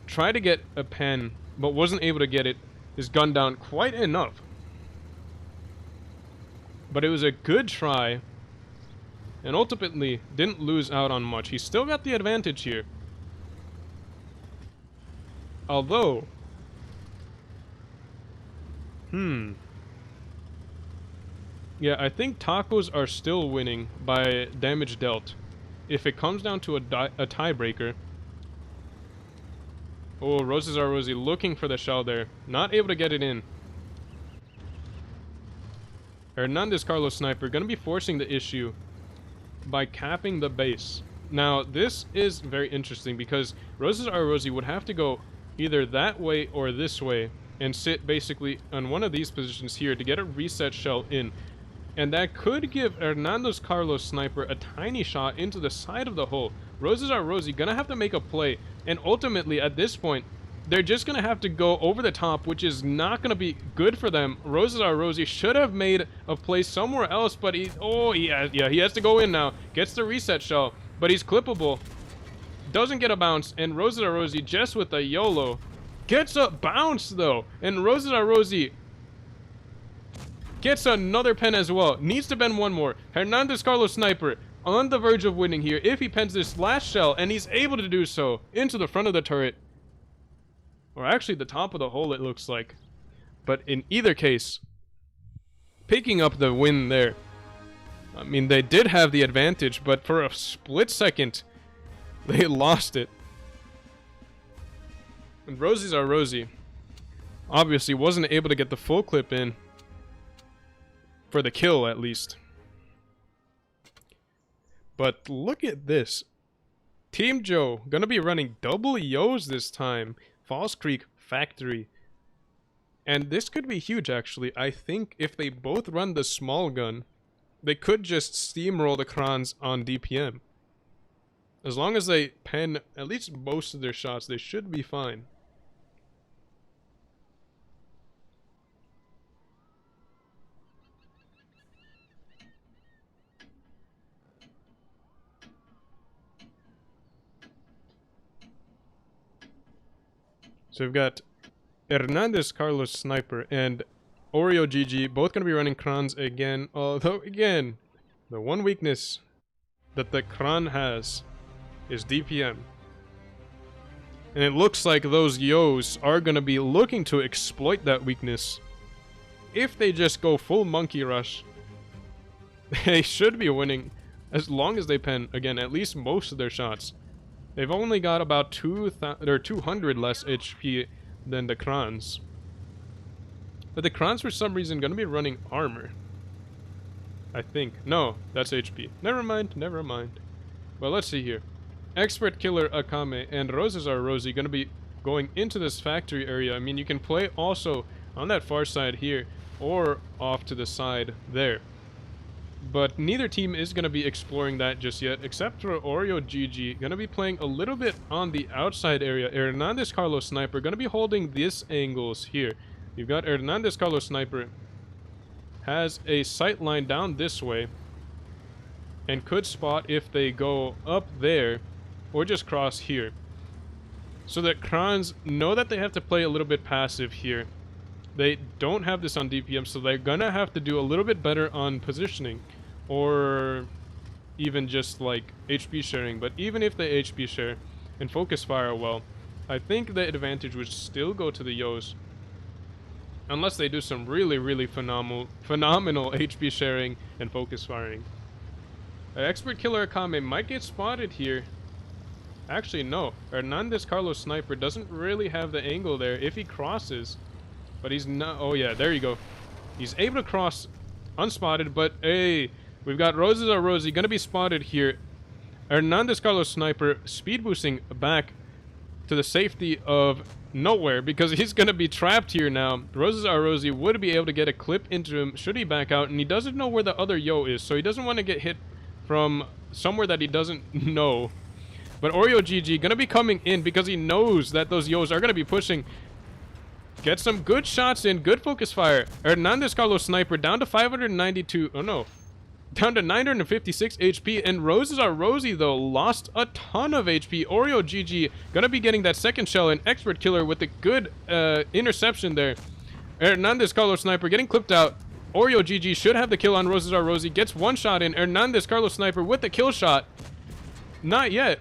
Speaker 1: Tried to get a pen, but wasn't able to get it. His gun down quite enough. But it was a good try, and ultimately didn't lose out on much. He still got the advantage here. Although, yeah, I think tacos are still winning by damage dealt. If it comes down to a tiebreaker, Oh, Roses are Rosie looking for the shell there. Not able to get it in. Hernandez Carlos Sniper going to be forcing the issue by capping the base. Now, this is very interesting because Roses are Rosie would have to go either that way or this way and sit basically on one of these positions here to get a reset shell in. And that could give Hernandez Carlos Sniper a tiny shot into the side of the hole. Roses are Rosie gonna have to make a play, and ultimately at this point they're just gonna have to go over the top, which is not gonna be good for them. Roses are Rosie should have made a play somewhere else, but he has to go in now. Gets the reset shell, but he's clippable. Doesn't get a bounce, and Roses are Rosie just with a YOLO gets a bounce though, and Roses are Rosie gets another pen as well. Needs to pen one more. Hernandez Carlos Sniper on the verge of winning here if he pens this last shell, and he's able to do so into the front of the turret. Or actually the top of the hole, it looks like. But in either case, picking up the win there. I mean, they did have the advantage, but for a split second, they lost it. And Roses are Rosie obviously wasn't able to get the full clip in. For the kill, at least. But look at this. Team Joe gonna be running double Yos this time. Falls Creek Factory. And this could be huge, actually. I think if they both run the small gun, they could just steamroll the Krans on DPM. As long as they pen at least most of their shots, they should be fine. So we've got Hernandez Carlos Sniper and Oreo GG both going to be running Krans again. Although, again, the one weakness that the Kran has is DPM. And it looks like those Yos are going to be looking to exploit that weakness. If they just go full monkey rush, they should be winning as long as they pen, again, at least most of their shots. They've only got about 200 less HP than the Krans. But the Krans, for some reason, going to be running armor. I think. No, that's HP. Never mind, never mind. Well, let's see here. Expert Killer Akame and Roses are Rosie going to be going into this factory area. I mean, you can play also on that far side here or off to the side there. But neither team is going to be exploring that just yet, except for Oreo GG. Going to be playing a little bit on the outside area. Hernandez Carlos Sniper going to be holding these angles here. You've got Hernandez Carlos Sniper has a sight line down this way and could spot if they go up there or just cross here. So that Krans know that they have to play a little bit passive here. They don't have this on DPM, so they're gonna have to do a little bit better on positioning. Or even just like HP sharing. But even if they HP share and focus fire well, I think the advantage would still go to the Yos. Unless they do some really phenomenal HP sharing and focus firing. Expert Killer Akame might get spotted here. Actually, no. Hernandez Carlos Sniper doesn't really have the angle there if he crosses. But he's not. Oh yeah, there you go. He's able to cross unspotted, but hey, we've got Roses are Rosie gonna be spotted here. Hernandez Carlos Sniper speed boosting back to the safety of nowhere because he's gonna be trapped here now. Roses are Rosie would be able to get a clip into him should he back out, and he doesn't know where the other Yo is, so he doesn't want to get hit from somewhere that he doesn't know. But Oreo GG gonna be coming in because he knows that those Yos are gonna be pushing. Get some good shots in, good focus fire. Hernandez Carlos Sniper down to 592. Oh no. Down to 956 HP. And Roses are Rosie, though, lost a ton of HP. Oreo GG gonna be getting that second shell. And Expert Killer with a good interception there. Hernandez Carlos Sniper getting clipped out. Oreo GG should have the kill on Roses are Rosie. Gets one shot in. Hernandez Carlos Sniper with the kill shot. Not yet.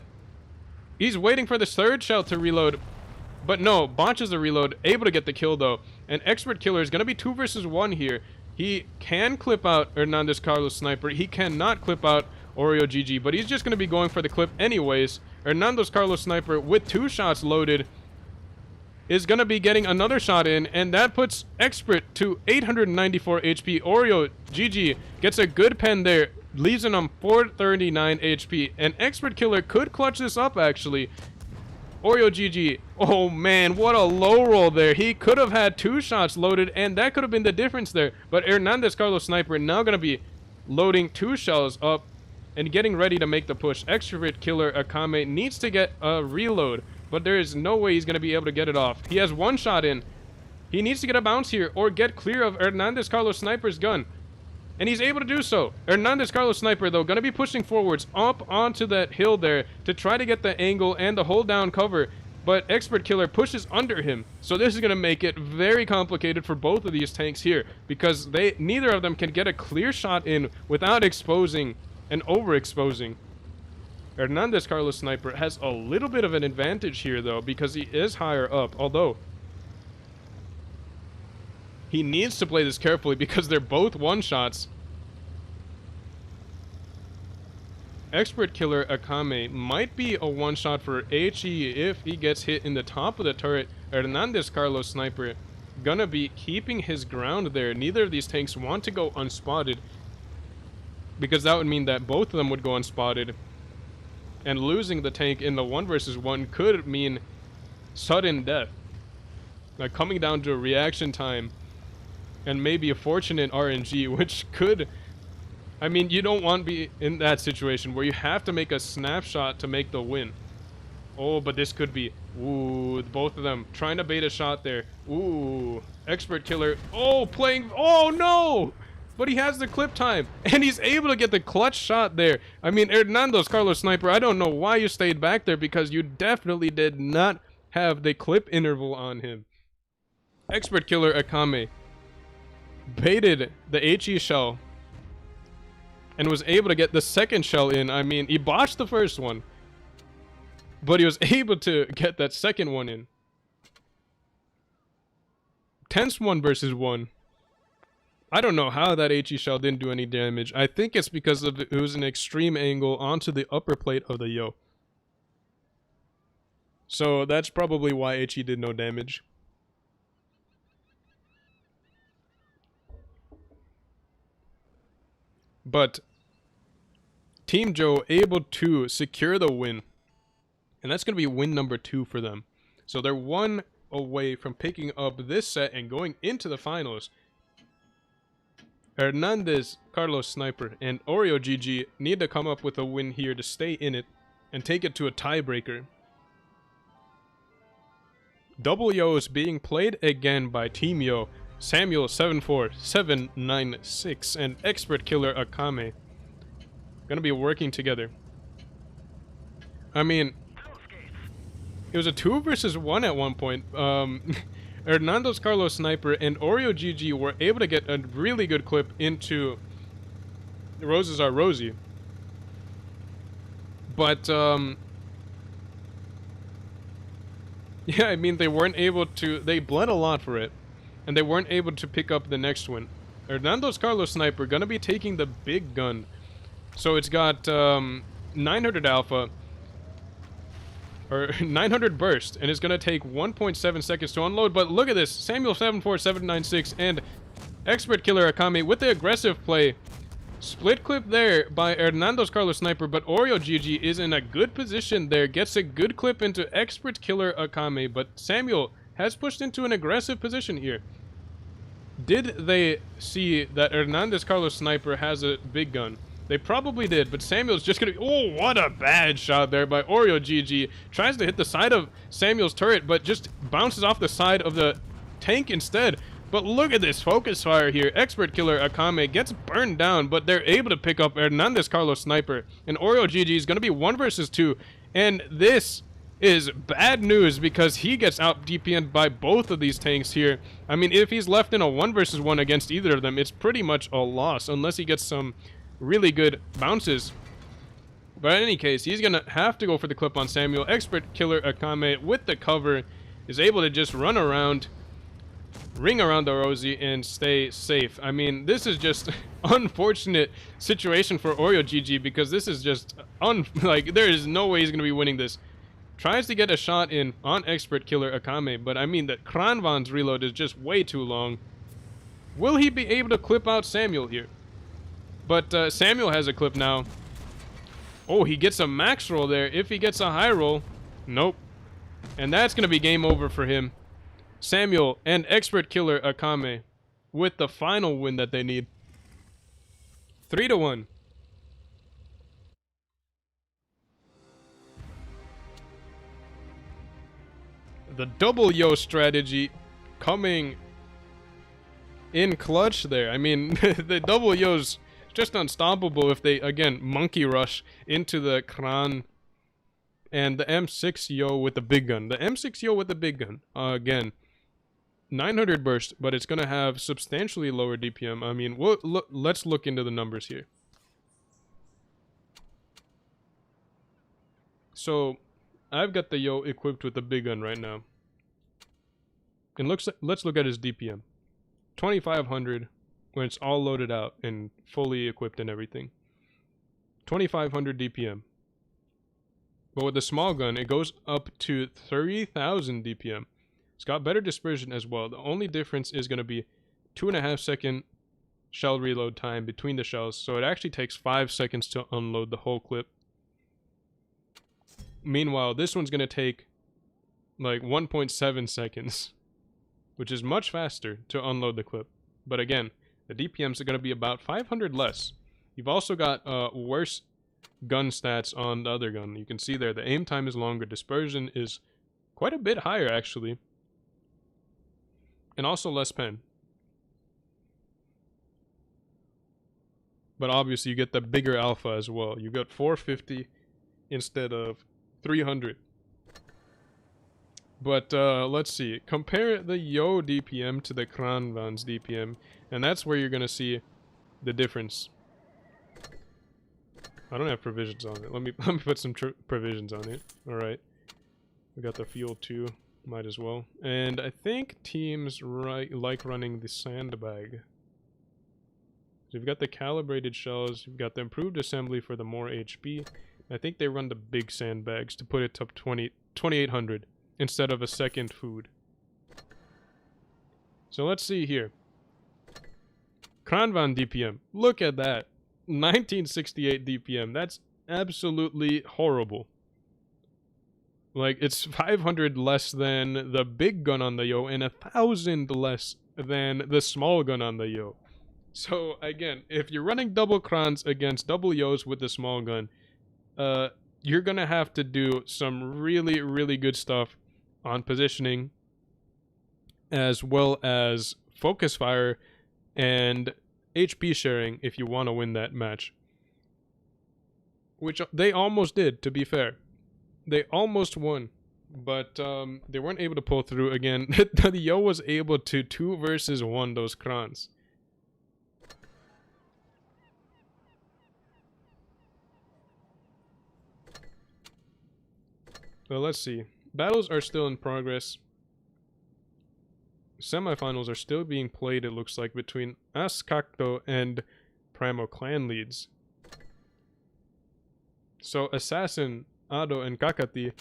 Speaker 1: He's waiting for the third shell to reload. But no, botches the reload, able to get the kill though. And Expert Killer is going to be 2 versus 1 here. He can clip out Hernandez Carlos Sniper. He cannot clip out Oreo GG, but he's just going to be going for the clip anyways. Hernandez Carlos Sniper with 2 shots loaded. is going to be getting another shot in, and that puts Expert to 894 HP. Oreo, GG, gets a good pen there, leaves him on 439 HP, and Expert Killer could clutch this up, actually. Oreo, GG. Oh, man, what a low roll there. He could have had 2 shots loaded, and that could have been the difference there. But Hernandez Carlos Sniper now going to be loading 2 shells up and getting ready to make the push. Extrovert Killer Akame needs to get a reload, but there is no way he's going to be able to get it off. He has 1 shot in. He needs to get a bounce here or get clear of Hernandez Carlos Sniper's gun. And he's able to do so. Hernandez Carlos Sniper, though, going to be pushing forwards up onto that hill there to try to get the angle and the hold down cover. But Expert Killer pushes under him. So this is going to make it very complicated for both of these tanks here, because neither of them can get a clear shot in without exposing and overexposing. Hernandez Carlos Sniper has a little bit of an advantage here, though, because he is higher up. Although he needs to play this carefully because they're both one-shots. Expert Killer Akame might be a one-shot for HE if he gets hit in the top of the turret. Hernandez Carlos Sniper gonna be keeping his ground there. Neither of these tanks want to go unspotted, because that would mean that both of them would go unspotted. And losing the tank in the 1 versus 1 could mean sudden death. Like coming down to a reaction time and maybe a fortunate RNG, which could... I mean, you don't want to be in that situation where you have to make a snapshot to make the win. Oh, but this could be... Ooh, both of them trying to bait a shot there. Ooh, Expert Killer. Oh, playing... Oh, no! But he has the clip time, and he's able to get the clutch shot there. I mean, Hernandez Carlos Sniper, I don't know why you stayed back there, because you definitely did not have the clip interval on him. Expert Killer Akame baited the HE shell and was able to get the second shell in. I mean, he botched the first one, but he was able to get that second one in. Tense 1 versus 1. I don't know how that HE shell didn't do any damage. I think it's because of it was an extreme angle onto the upper plate of the Yo. So that's probably why HE did no damage. But Team Joe able to secure the win. And that's going to be win number 2 for them. So they're 1 away from picking up this set and going into the finals. Hernandez, Carlos Sniper, and Oreo GG need to come up with a win here to stay in it and take it to a tiebreaker. Double Yo is being played again by Team Yo. Samuel 74796 and Expert Killer Akame gonna be working together. I mean, it was a 2 versus 1 at one point. Hernandez Carlos Sniper and Oreo GG were able to get a really good clip into Roses Are Rosy. But yeah, I mean, they weren't able to, they bled a lot for it, and they weren't able to pick up the next one. Hernandez Carlos Sniper gonna be taking the big gun. So it's got 900 alpha, or 900 burst, and it's gonna take 1.7 seconds to unload. But look at this, Samuel 74796 and Expert Killer Akame with the aggressive play. Split clip there by Hernandez Carlos Sniper, but Oreo GG is in a good position there, gets a good clip into Expert Killer Akame, but Samuel has pushed into an aggressive position here. Did they see that Hernandez Carlos Sniper has a big gun? They probably did, but Samuel's just gonna... Oh, what a bad shot there by Oreo GG. Tries to hit the side of Samuel's turret, but just bounces off the side of the tank instead. But look at this focus fire here. Expert Killer Akame gets burned down, but they're able to pick up Hernandez Carlos Sniper. And Oreo GG is gonna be 1 versus 2. And this is bad news because he gets out DPN'd by both of these tanks here. I mean, if he's left in a 1 versus 1 against either of them, it's pretty much a loss unless he gets some really good bounces. But in any case, he's gonna have to go for the clip on Samuel. Expert Killer Akame with the cover is able to just run around, ring around the Rosie, and stay safe. I mean, this is just unfortunate situation for Oreo GG because this is just like, there is no way he's gonna be winning this. Tries to get a shot in on Expert Killer Akame, but I mean that Kranvan's reload is just way too long. Will he be able to clip out Samuel here? But Samuel has a clip now. Oh, he gets a max roll there. If he gets a high roll, nope. And that's going to be game over for him. Samuel and Expert Killer Akame with the final win that they need. 3-1. The double yo strategy coming in clutch there. I mean, the double yo's just unstoppable if they, again, monkey rush into the Kran and the M6 yo with the big gun. The M6 yo with the big gun, again, 900 burst, but it's going to have substantially lower DPM. I mean, let's look into the numbers here. So, I've got the yo equipped with the big gun right now. And let's look at his DPM. 2500 when it's all loaded out and fully equipped and everything. 2500 DPM. But with the small gun, it goes up to 3000 DPM. It's got better dispersion as well. The only difference is going to be 2.5 second shell reload time between the shells. So it actually takes 5 seconds to unload the whole clip. Meanwhile, this one's going to take like 1.7 seconds, which is much faster to unload the clip. But again, the DPMs are going to be about 500 less. You've also got worse gun stats on the other gun. You can see there the aim time is longer. Dispersion is quite a bit higher, actually. And also less pen. But obviously you get the bigger alpha as well. You got 450 instead of 300. But let's see. Compare the Yo DPM to the Kranvan's DPM. And that's where you're going to see the difference. I don't have provisions on it. Let me put some provisions on it. Alright. We got the fuel too. Might as well. And I think teams like running the sandbag. So you've got the calibrated shells. You've got the improved assembly for the more HP. I think they run the big sandbags to put it up 2800 instead of a second food. So let's see here. Kranvan DPM. Look at that. 1968 DPM. That's absolutely horrible. Like, it's 500 less than the big gun on the Yo and 1,000 less than the small gun on the Yo. So, again, if you're running double Krans against double Yos with the small gun, you're gonna have to do some really, really good stuff on positioning, as well as focus fire and HP sharing if you want to win that match. Which they almost did, to be fair. They almost won, but they weren't able to pull through again. The Yo was able to 2 versus 1 those Krans. Well, let's see. Battles are still in progress. Semifinals are still being played, it looks like, between Ascacto and Primo clan leads. So Assassin, Ado, and Kakati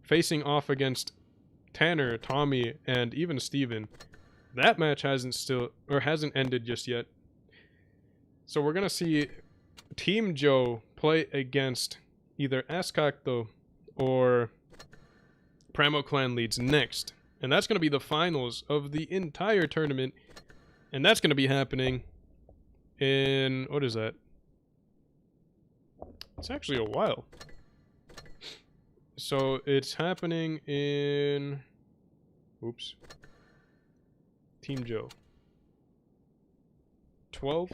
Speaker 1: facing off against Tanner, Tommy, and even Steven. That match hasn't ended just yet. So we're gonna see Team Joe play against either Ascacto or Primo clan leads next. And that's going to be the finals of the entire tournament. And that's going to be happening in... what is that? It's actually a while. So it's happening in... oops. Team Joe. 12?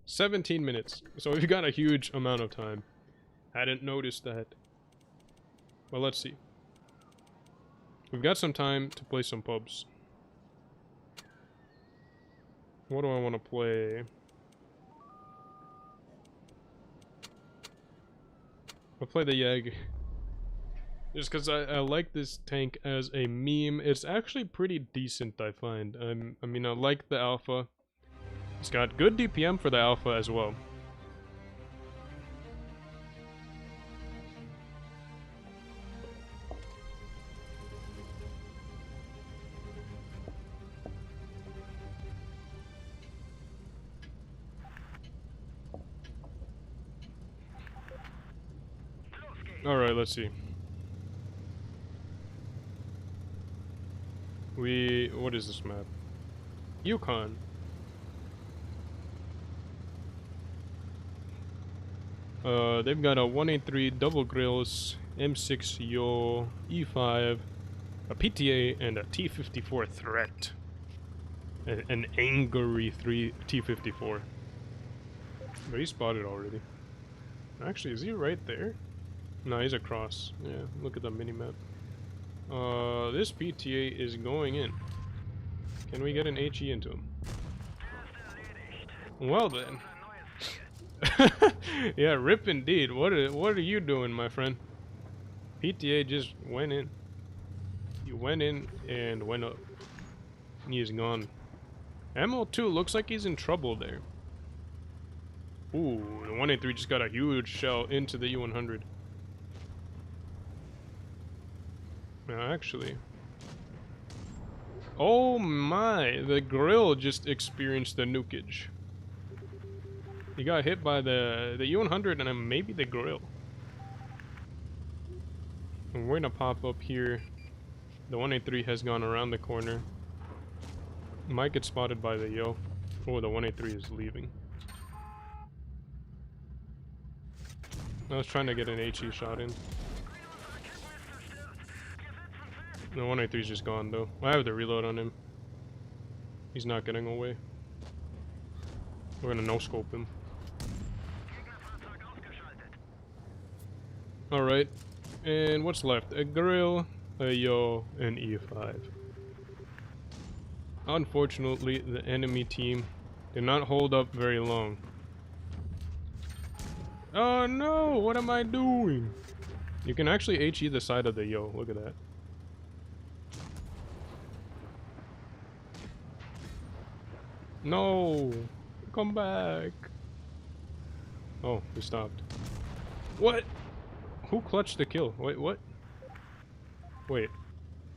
Speaker 1: 17 minutes. So we've got a huge amount of time. Hadn't noticed that. Well, let's see. We've got some time to play some pubs. What do I want to play? I'll play the Yag. Just because I like this tank as a meme. It's actually pretty decent, I find. I mean, I like the alpha. It's got good DPM for the alpha as well. Alright, let's see. What is this map? Yukon. They've got a 183 double grills, M6 Yo, E5, a PTA, and a T54 threat. An angry T54. But he's spotted already. Actually, is he right there? No, he's across. Yeah, look at the minimap. This PTA is going in. Can we get an HE into him? Well then. Yeah, rip indeed. What are you doing, my friend? PTA just went in. He went in and went up. He is gone. ML2 looks like he's in trouble there. Ooh, the 183 just got a huge shell into the U100. Now, actually... Oh my, the grill just experienced the nukage. He got hit by the U100 and then maybe the grill. And we're gonna pop up here. The 183 has gone around the corner. Might get spotted by the Yo. Oh, the 183 is leaving. I was trying to get an HE shot in. The 183 is just gone though. I have the reload on him. He's not getting away. We're gonna no-scope him. Alright. And what's left? A grill, a Yo, and E5. Unfortunately, the enemy team did not hold up very long. Oh no! What am I doing? You can actually HE the side of the Yo. Look at that. No! Come back! Oh, he stopped. What? Who clutched the kill? Wait, what? Wait.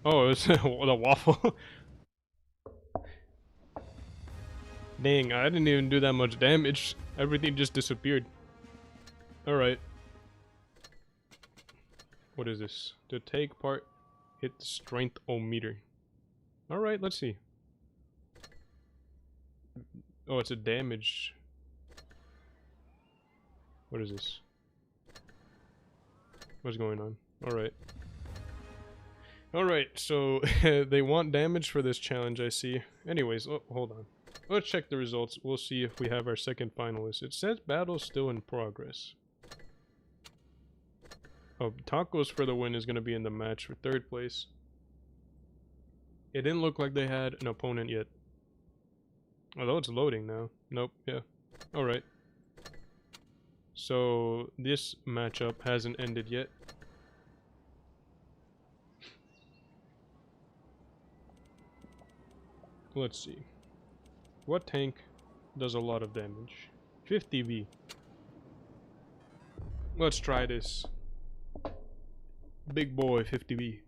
Speaker 1: Oh, it was the waffle. Dang, I didn't even do that much damage. Everything just disappeared. Alright. What is this? To take part, hit the strength-o-meter. Alright, let's see. Oh, it's a damage. What is this? What's going on? Alright. Alright, so they want damage for this challenge, I see. Anyways, hold on. Let's check the results. We'll see if we have our second finalist. It says battle still in progress. Oh, Tacos for the win is going to be in the match for third place. It didn't look like they had an opponent yet. Although it's loading now. Nope, yeah. Alright. So, this matchup hasn't ended yet. Let's see. What tank does a lot of damage? 50V. Let's try this. Big boy 50V.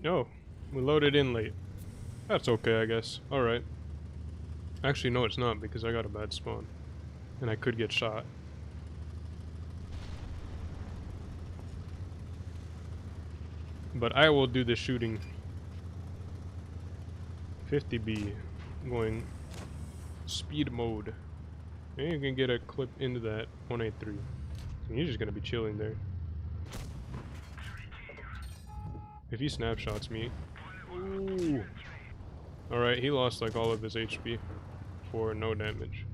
Speaker 1: No, we loaded in late. That's okay, I guess. Alright. Actually, no, it's not, because I got a bad spawn. And I could get shot. But I will do the shooting. 50B. Going speed mode. And you can get a clip into that 183. And you're just gonna be chilling there. If he snapshots me. Ooh. Alright, he lost like all of his HP for no damage.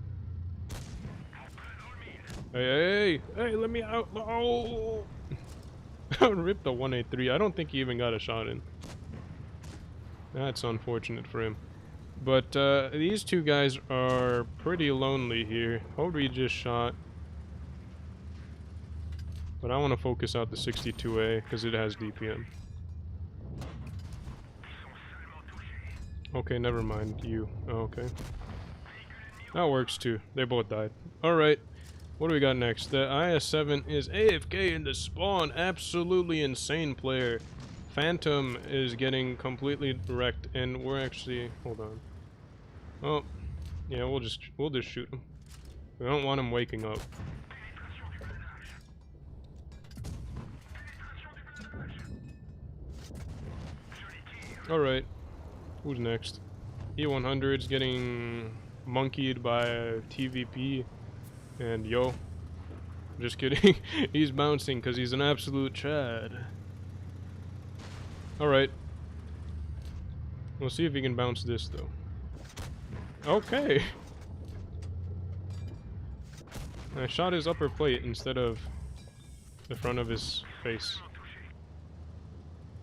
Speaker 1: Hey, let me out. Oh! Ripped the 183. I don't think he even got a shot in. That's unfortunate for him. But these two guys are pretty lonely here. Hodri just shot. But I want to focus out the 62A because it has DPM. Okay, never mind. You. Oh, okay. That works too. They both died. Alright. What do we got next? The IS-7 is AFK in the spawn. Absolutely insane player. Phantom is getting completely wrecked, and we're actually... Hold on. Oh. Yeah, we'll just shoot him. We don't want him waking up. Alright. Who's next? E100's getting monkeyed by a TVP. And yo. Just kidding. He's bouncing because he's an absolute Chad. Alright. We'll see if he can bounce this though. Okay. I shot his upper plate instead of the front of his face.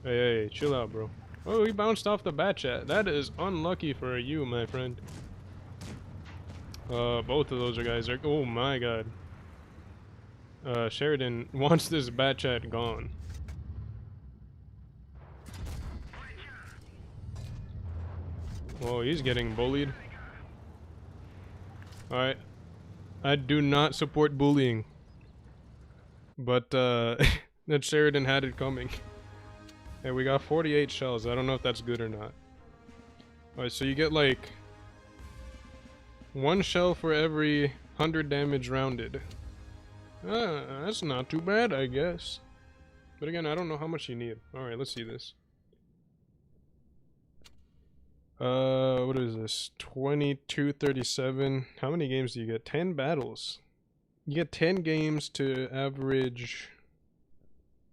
Speaker 1: Hey, chill out, bro. Oh, he bounced off the bat chat. That is unlucky for you, my friend. Both of those guys are... Oh my god. Sheridan wants this bat chat gone. Oh, he's getting bullied. Alright. I do not support bullying. But, that Sheridan had it coming. Hey, we got 48 shells. I don't know if that's good or not. Alright, so you get like... 1 shell for every 100 damage rounded. That's not too bad, I guess. But again, I don't know how much you need. Alright, let's see this. What is this? 2237. How many games do you get? 10 battles. You get 10 games to average...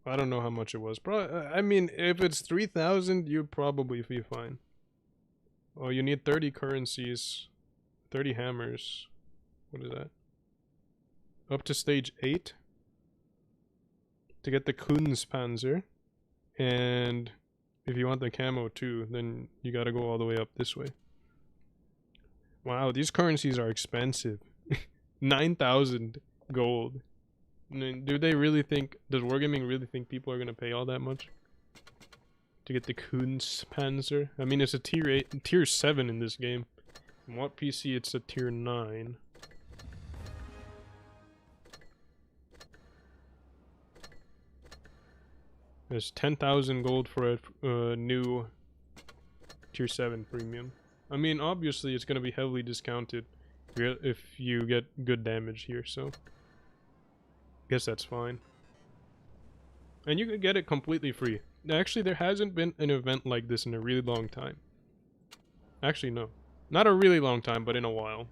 Speaker 1: I don't know how much it was. I mean, if it's 3,000, you'd probably be fine. Oh, you need 30 currencies. 30 hammers. What is that? Up to stage 8. To get the Kunstpanzer. And if you want the camo too, then you gotta go all the way up this way. Wow, these currencies are expensive. 9,000 gold. Do they really think, does Wargaming really think people are gonna pay all that much? To get the Kunstpanzer? I mean, it's a tier 7 in this game. On what PC it's a tier 9. There's 10,000 gold for a new tier 7 premium. I mean, obviously it's gonna be heavily discounted if you get good damage here, so... guess that's fine. And you can get it completely free. Actually, there hasn't been an event like this in a really long time. Actually, no. Not a really long time, but in a while.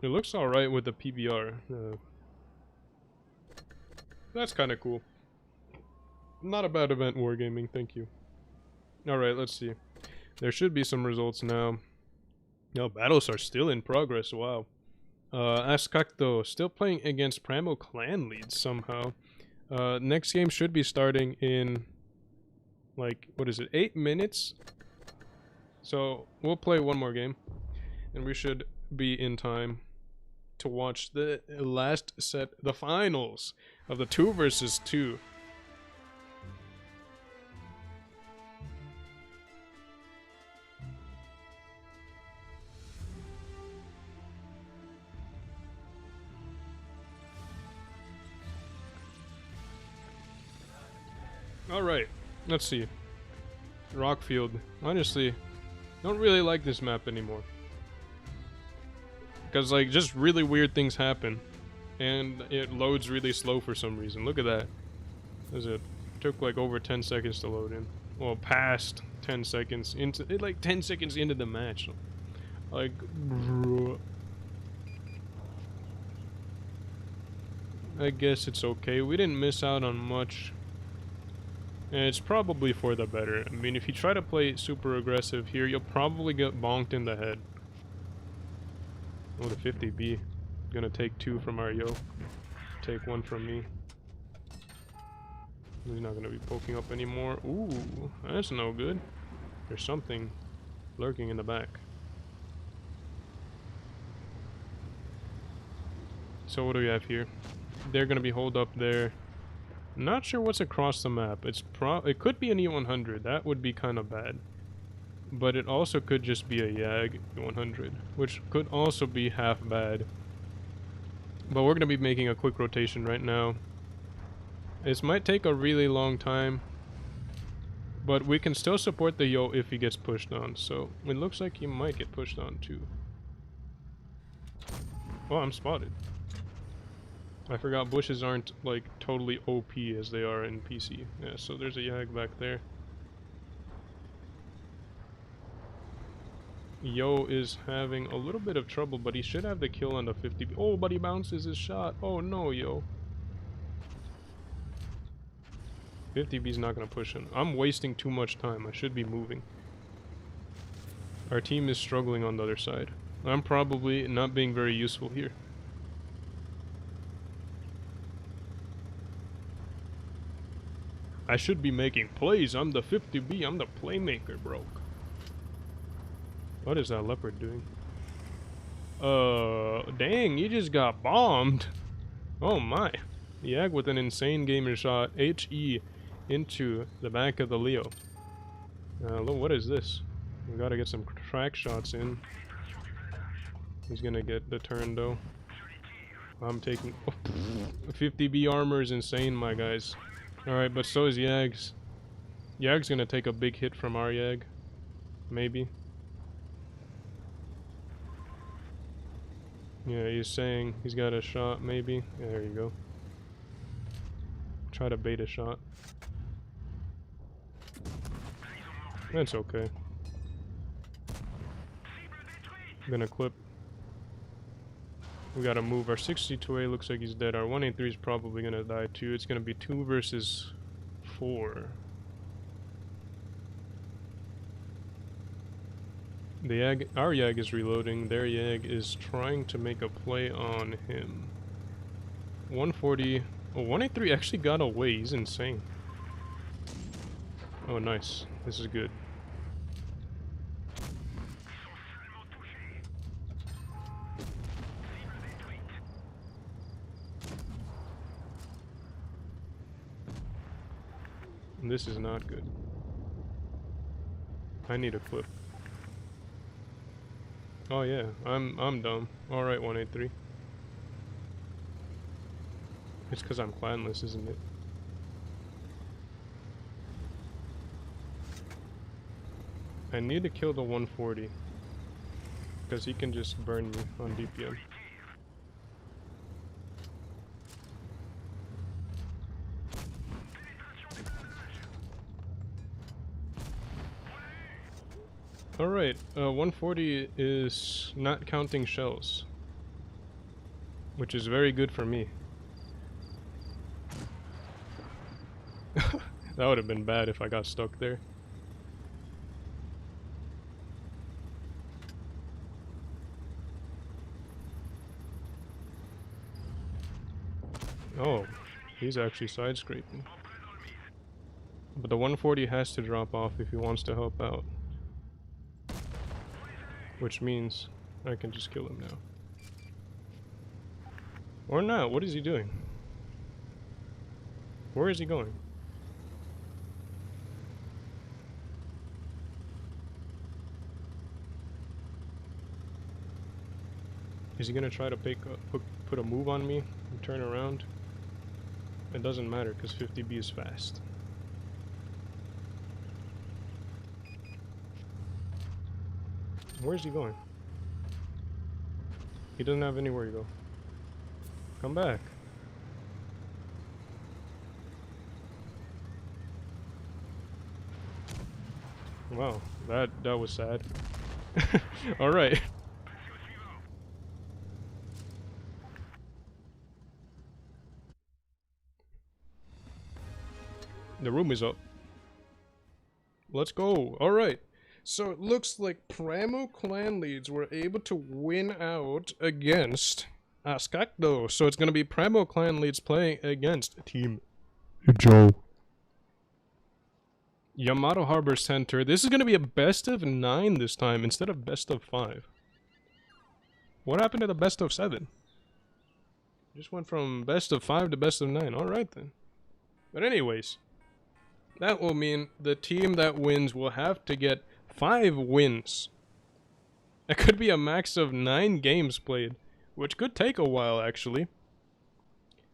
Speaker 1: It looks alright with the PBR. That's kind of cool. Not a bad event, Wargaming, thank you. Alright, let's see. There should be some results now. No, battles are still in progress, wow. Ascacto, still playing against Primo clan leads somehow. Next game should be starting in, like, what is it, 8 minutes? So, we'll play one more game. And we should be in time to watch the last set, the finals of the 2 versus 2. Alright, let's see. Rockfield. Honestly, don't really like this map anymore. Because, like, just really weird things happen. And it loads really slow for some reason. Look at that. It took, like, over 10 seconds to load in. Well, past 10 seconds into... like, 10 seconds into the match. Like, bro. I guess it's okay. We didn't miss out on much. And it's probably for the better. I mean, if you try to play super aggressive here, you'll probably get bonked in the head. Oh, the 50B. Gonna take 2 from our yo. Take 1 from me. He's not gonna be poking up anymore. Ooh, that's no good. There's something lurking in the back. So what do we have here? They're gonna be holed up there. Not sure what's across the map. It could be an E100. That would be kind of bad. But it also could just be a YAG E100, which could also be half bad. But we're going to be making a quick rotation right now. This might take a really long time, but we can still support the Yo if he gets pushed on. So it looks like he might get pushed on too. Oh, I'm spotted. I forgot bushes aren't like totally OP as they are in PC. Yeah, so there's a YAG back there. Yo is having a little bit of trouble, but he should have the kill on the 50. Oh, but he bounces his shot. Oh no, Yo. 50B's not gonna push him. I'm wasting too much time. I should be moving. Our team is struggling on the other side. I'm probably not being very useful here. I should be making plays. I'm the 50B. I'm the playmaker, bro. What is that leopard doing? Dang, you just got bombed. Oh my. Yag with an insane gamer shot. HE into the back of the Leo. Look, what is this? We gotta get some track shots in. He's gonna get the turn though. I'm taking... Oh, 50B armor is insane, my guys. Alright, but so is Yag's. Yag's gonna take a big hit from our Yag. Maybe. Yeah, he's saying he's got a shot, maybe. Yeah, there you go. Try to bait a shot. That's okay. I'm gonna clip. We gotta move. Our 62A looks like he's dead. Our 183 is probably gonna die too. It's gonna be 2 versus 4. The Yag, our Yag is reloading. Their Yag is trying to make a play on him. 140. Oh, 183 actually got away. He's insane. Oh, nice. This is good. This is not good. I need a clip. Oh yeah, I'm dumb. Alright, 183. It's because I'm clanless, isn't it? I need to kill the 140. Because he can just burn me on DPM. Alright, 140 is not counting shells. Which is very good for me. That would have been bad if I got stuck there. Oh, he's actually side scraping. But the 140 has to drop off if he wants to help out. Which means I can just kill him now. Or not, what is he doing? Where is he going? Is he gonna try to put a move on me and turn around? It doesn't matter because 50B is fast. Where's he going? He doesn't have anywhere to go. Come back. Wow, that was sad. All right. The room is up. Let's go. All right. So it looks like Primo clan leads were able to win out against Askakdo. So it's going to be Primo clan leads playing against Team Joe. Yamato Harbor Center. This is going to be a best of 9 this time instead of best of 5. What happened to the best of 7? Just went from best of 5 to best of 9. Alright then. But anyways, that will mean the team that wins will have to get 5 wins. That could be a max of 9 games played, which could take a while actually.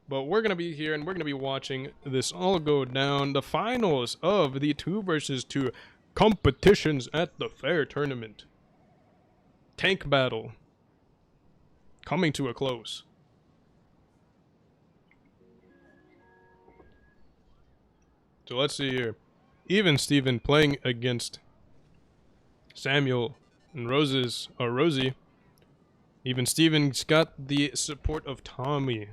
Speaker 1: But we're going to be here and we're going to be watching this all go down. The finals of the 2 versus 2 competitions at the fair tournament. Tank battle coming to a close. So let's see here. Even Steven playing against Samuel and Rosie. Even Steven's got the support of Tommy.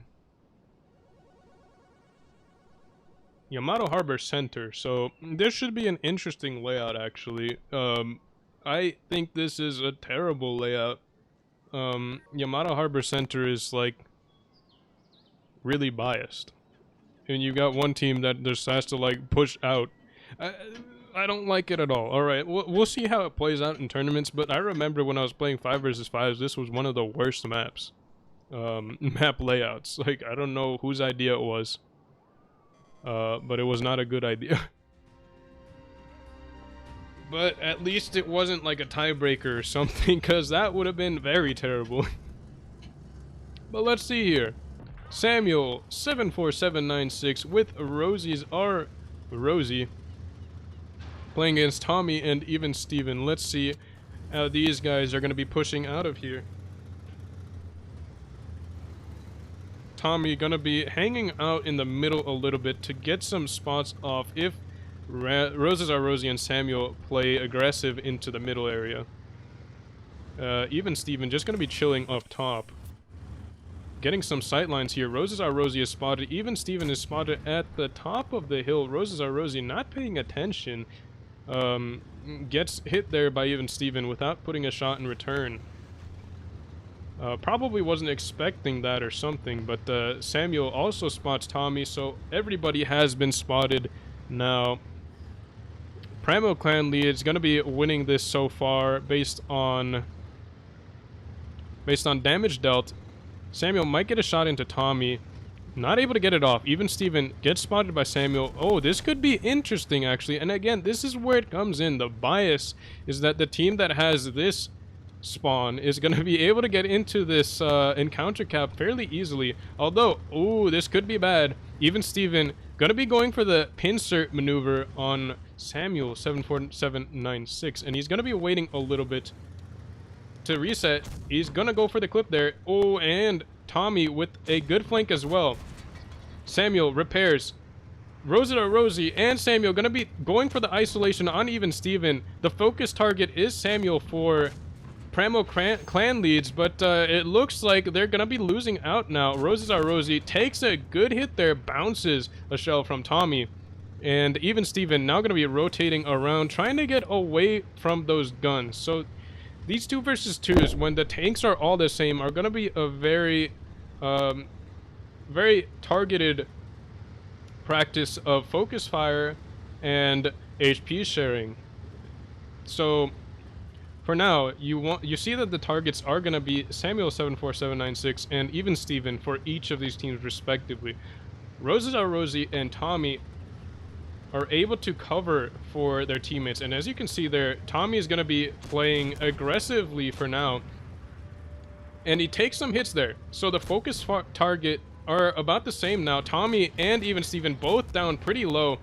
Speaker 1: Yamato Harbor Center. So this should be an interesting layout actually. I think this is a terrible layout. Yamato Harbor Center is like really biased. And you got one team that just has to like push out. I don't like it at all. Alright, we'll see how it plays out in tournaments, but I remember when I was playing 5 versus 5s, this was one of the worst maps. Map layouts. Like, I don't know whose idea it was. But it was not a good idea. But at least it wasn't like a tiebreaker or something, because that would have been very terrible. But let's see here. Samuel 74796 with Rosie playing against Tommy and even Steven. Let's see how these guys are going to be pushing out of here. Tommy gonna be hanging out in the middle a little bit to get some spots off if Rosie and Samuel play aggressive into the middle area. Even Steven just gonna be chilling up top. Getting some sightlines here. Rosie is spotted. Even Steven is spotted at the top of the hill. Rosie not paying attention. Gets hit there by even Steven without putting a shot in return. Probably wasn't expecting that or something, but Samuel also spots Tommy, so everybody has been spotted now. Primo Clan lead is going to be winning this so far based on damage dealt. Samuel might get a shot into Tommy. Not able to get it off. Even Steven gets spotted by Samuel. Oh, this could be interesting, actually. And again, this is where it comes in. The bias is that the team that has this spawn is going to be able to get into this encounter cap fairly easily. Although, ooh, this could be bad. Even Steven going to be going for the pinsert maneuver on Samuel 74796. And he's going to be waiting a little bit to reset. He's going to go for the clip there. Oh, and Tommy with a good flank as well. Samuel repairs. Rosie and Samuel going to be going for the isolation on even Steven. The focus target is Samuel for Primo Clan leads, but it looks like they're going to be losing out now. Rosie takes a good hit there, bounces a shell from Tommy. And even Steven now going to be rotating around, trying to get away from those guns. So these 2 versus 2s, when the tanks are all the same, are going to be a very, very targeted practice of focus fire and HP sharing. So for now, you see that the targets are going to be Samuel 74796 and even Steven for each of these teams respectively. Rosie and Tommy are able to cover for their teammates, and as you can see there, Tommy is going to be playing aggressively for now, and he takes some hits there. So the focus target are about the same now. Tommy and even Steven both down pretty low.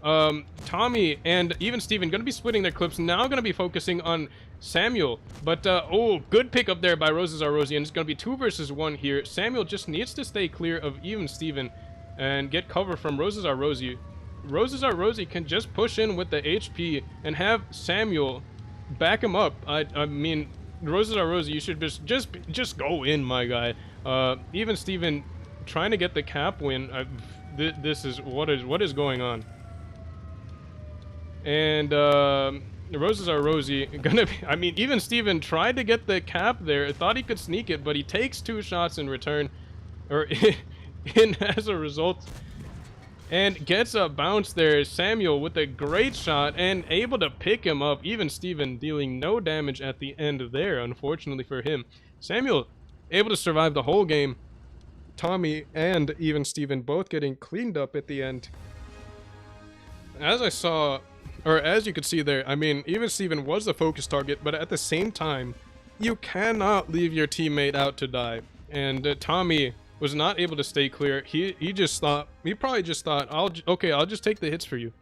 Speaker 1: Tommy and even Steven going to be splitting their clips, now going to be focusing on Samuel, but oh, good pick up there by Rosie, and it's going to be 2 versus 1 here. Samuel just needs to stay clear of even Steven and get cover from Rosie. Rosie can just push in with the HP and have Samuel back him up. I mean, Rosie, you should just go in, my guy. Even Steven trying to get the cap win. This is what is going on. And Rosie gonna be, I mean, even Steven tried to get the cap there, thought he could sneak it, but he takes 2 shots in return, or in as a result, and gets a bounce there. Samuel with a great shot and able to pick him up. Even Steven dealing no damage at the end there, unfortunately for him. Samuel able to survive the whole game. Tommy and even Steven both getting cleaned up at the end. as I saw, or as you could see there, I mean, even Steven was the focus target, but at the same time, you cannot leave your teammate out to die. And Tommy was not able to stay clear. He probably just thought, I'll just take the hits for you.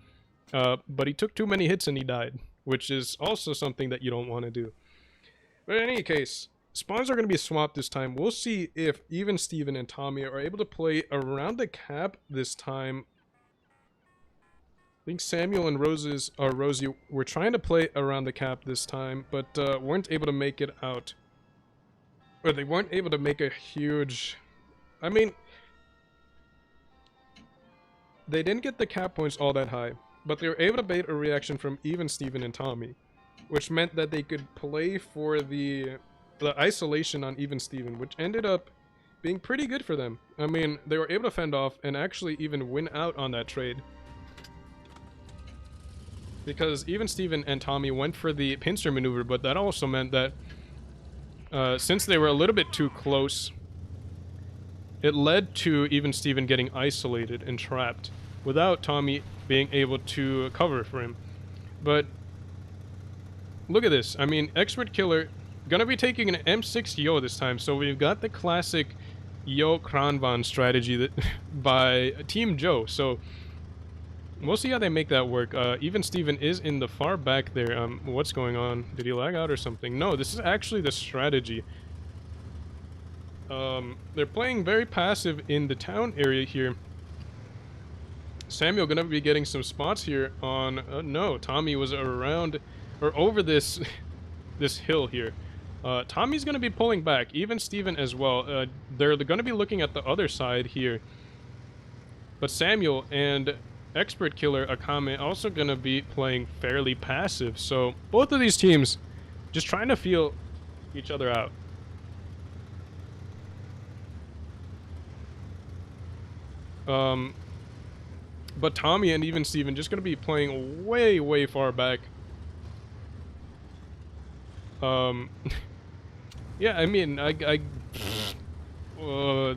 Speaker 1: But he took too many hits and he died, which is also something that you don't want to do. But in any case, spawns are going to be swapped this time. We'll see if even Steven and Tommy are able to play around the cap this time. I think Samuel and Rosie were trying to play around the cap this time, but weren't able to make it out. Or they weren't able to make a huge... I mean, they didn't get the cap points all that high, but they were able to bait a reaction from even Steven and Tommy, which meant that they could play for the isolation on even Steven, which ended up being pretty good for them. I mean, they were able to fend off and actually even win out on that trade. Because even Steven and Tommy went for the pincer maneuver, but that also meant that since they were a little bit too close, it led to even Steven getting isolated and trapped without Tommy being able to cover for him. But look at this. I mean, Expert Killer gonna be taking an M6 Yo this time, so we've got the classic Yo Kranvan strategy that by Team Joe. So we'll see how they make that work. Even Steven is in the far back there. What's going on? Did he lag out or something? No, this is actually the strategy. They're playing very passive in the town area here. Samuel gonna be getting some spots here on... no, Tommy was around... or over this... this hill here. Tommy's gonna be pulling back. Even Steven as well. They're gonna be looking at the other side here. But Samuel and Expert Killer Akame also gonna be playing fairly passive. So both of these teams just trying to feel each other out. But Tommy and even Steven just gonna be playing way far back. Yeah, I mean,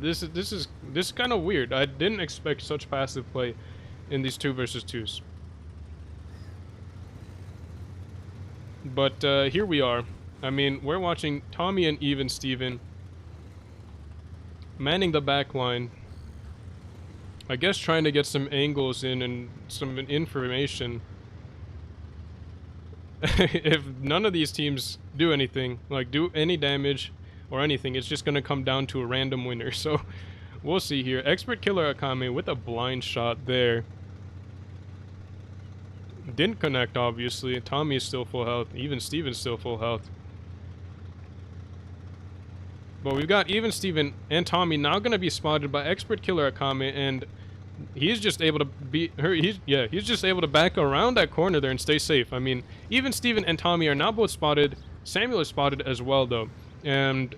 Speaker 1: this is kind of weird. I didn't expect such passive play in these 2 versus 2s. But here we are. I mean, we're watching Tommy and even Steven manning the back line. I guess trying to get some angles in and some information. If none of these teams do anything, like do any damage or anything, it's just gonna come down to a random winner. So we'll see here. Expert Killer Akame with a blind shot there. Didn't connect, obviously. Tommy is still full health. Even Steven's still full health. But we've got even Steven and Tommy now gonna be spotted by Expert Killer Akame, and he's just able to beat her. He's just able to back around that corner there and stay safe. I mean, even Steven and Tommy are now both spotted. Samuel is spotted as well, though. And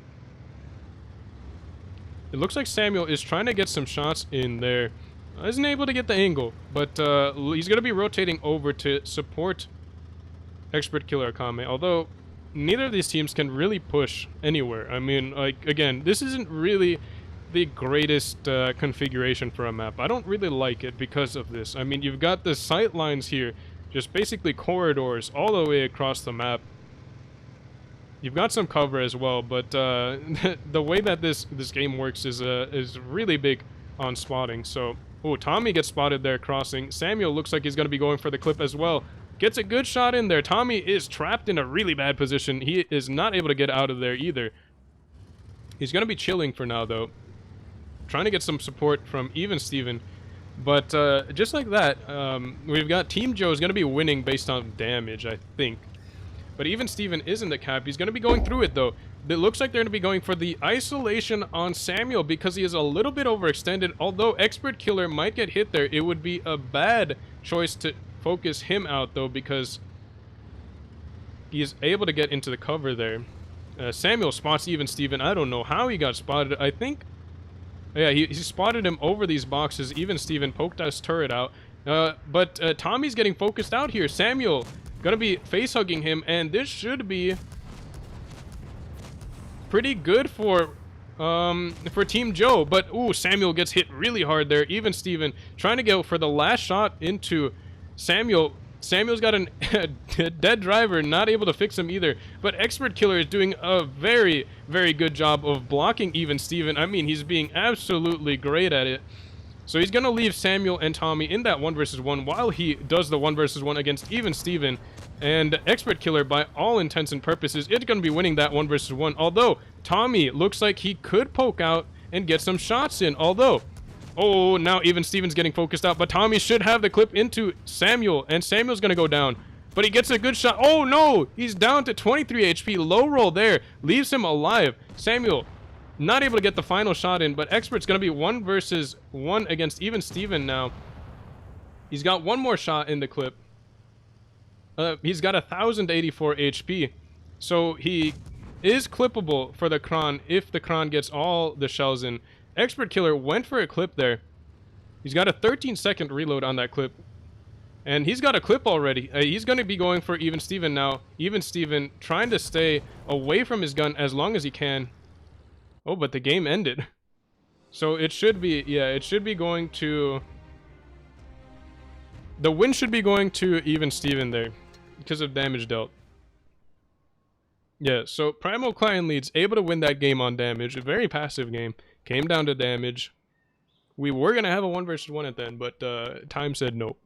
Speaker 1: it looks like Samuel is trying to get some shots in there. Isn't able to get the angle, but he's going to be rotating over to support Expert Killer Akame. Although, neither of these teams can really push anywhere. I mean, like, again, this isn't really the greatest configuration for a map. I don't really like it because of this. I mean, you've got the sight lines here, just basically corridors all the way across the map. You've got some cover as well, but the way that this game works is really big on spotting. So, oh, Tommy gets spotted there crossing. Samuel looks like he's going to be going for the clip as well. Gets a good shot in there. Tommy is trapped in a really bad position. He is not able to get out of there either. He's going to be chilling for now, though. Trying to get some support from even Steven. But just like that, we've got Team Joe is going to be winning based on damage, I think. But even Steven is in the cap. He's going to be going through it, though. It looks like they're going to be going for the isolation on Samuel because he is a little bit overextended. Although Expert Killer might get hit there, it would be a bad choice to focus him out, though, because he is able to get into the cover there. Samuel spots even Steven. I don't know how he got spotted. I think... yeah, he spotted him over these boxes. Even Steven poked his turret out. But Tommy's getting focused out here. Samuel gonna be face-hugging him, and this should be pretty good for Team Joe. But, ooh, Samuel gets hit really hard there. Even Steven trying to go for the last shot into Samuel's got a dead driver, not able to fix him either. But Expert Killer is doing a very, very good job of blocking Even Steven. I mean, he's being absolutely great at it. So he's going to leave Samuel and Tommy in that 1 versus 1 while he does the 1 versus 1 against Even Steven. And Expert Killer, by all intents and purposes, is going to be winning that 1 versus 1. Although, Tommy looks like he could poke out and get some shots in. Although, oh, now Even Steven's getting focused out. But Tommy should have the clip into Samuel. And Samuel's going to go down. But he gets a good shot. Oh, no! He's down to 23 HP. Low roll there. Leaves him alive. Samuel not able to get the final shot in. But Expert's going to be 1 versus 1 against Even Steven now. He's got one more shot in the clip. He's got 1,084 HP. So he is clippable for the Kron if the Kron gets all the shells in. Expert Killer went for a clip there. He's got a 13-second reload on that clip. And he's got a clip already. He's going to be going for Even Steven now. Even Steven trying to stay away from his gun as long as he can. Oh, but the game ended. So it should be, yeah, it should be going to... The win should be going to Even Steven there because of damage dealt. Yeah, so Primal Client Leads able to win that game on damage. A very passive game. Came down to damage. We were going to have a 1 versus 1 at the end, but time said no.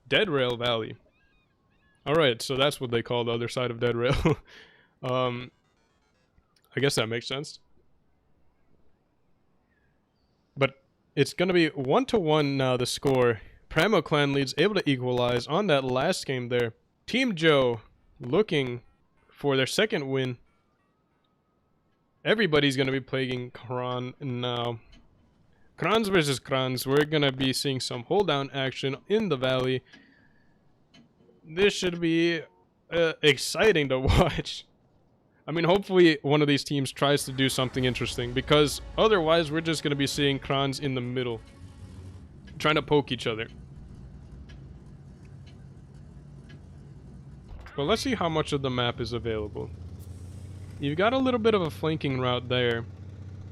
Speaker 1: Dead Rail Valley. Alright, so that's what they call the other side of Dead Rail. I guess that makes sense. But it's going to be 1-1 now, the score. Primal Clan Leads able to equalize on that last game there. Team Joe looking for their second win. Everybody's going to be playing Kron now. Krons versus Krons. We're going to be seeing some hold down action in the valley. This should be exciting to watch. I mean, hopefully one of these teams tries to do something interesting, because otherwise we're just going to be seeing Krons in the middle trying to poke each other. But let's see how much of the map is available. You've got a little bit of a flanking route there.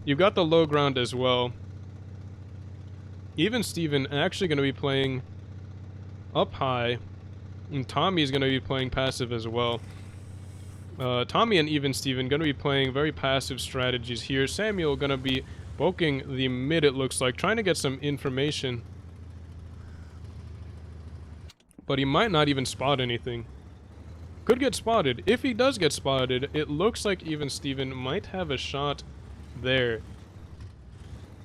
Speaker 1: You've got the low ground as well. Even Steven actually going to be playing up high. And Tommy's going to be playing passive as well. Tommy and Even Steven going to be playing very passive strategies here. Samuel going to be poking the mid, it looks like, trying to get some information. But he might not even spot anything. Could get spotted. If he does get spotted, it looks like Even Steven might have a shot there.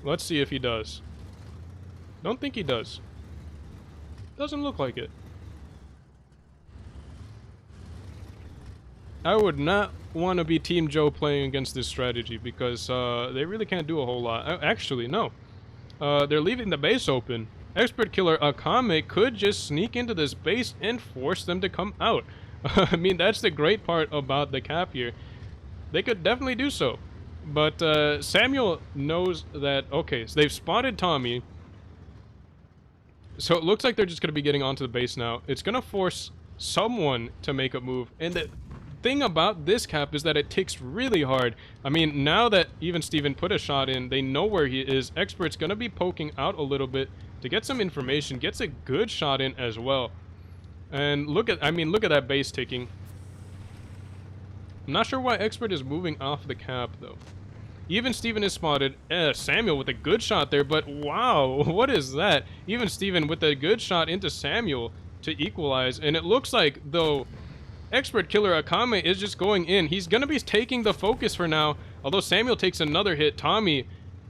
Speaker 1: Let's see if he does. Don't think he does. Doesn't look like it. I would not want to be Team Joe playing against this strategy, because they really can't do a whole lot. Actually, no. They're leaving the base open. Expert Killer Akame could just sneak into this base and force them to come out. I mean, that's the great part about the cap here. They could definitely do so. But Samuel knows that, okay, so they've spotted Tommy. So it looks like they're just going to be getting onto the base now. It's going to force someone to make a move. And the thing about this cap is that it ticks really hard. I mean, now that Even Steven put a shot in, they know where he is. Expert's going to be poking out a little bit to get some information. Gets a good shot in as well. And look at, I mean, look at that base ticking. I'm not sure why Expert is moving off the cap, though. Even Steven is spotted. Samuel with a good shot there, but wow, what is that? Even Steven with a good shot into Samuel to equalize. And it looks like, though, Expert Killer Akame is just going in. He's going to be taking the focus for now. Although Samuel takes another hit. Tommy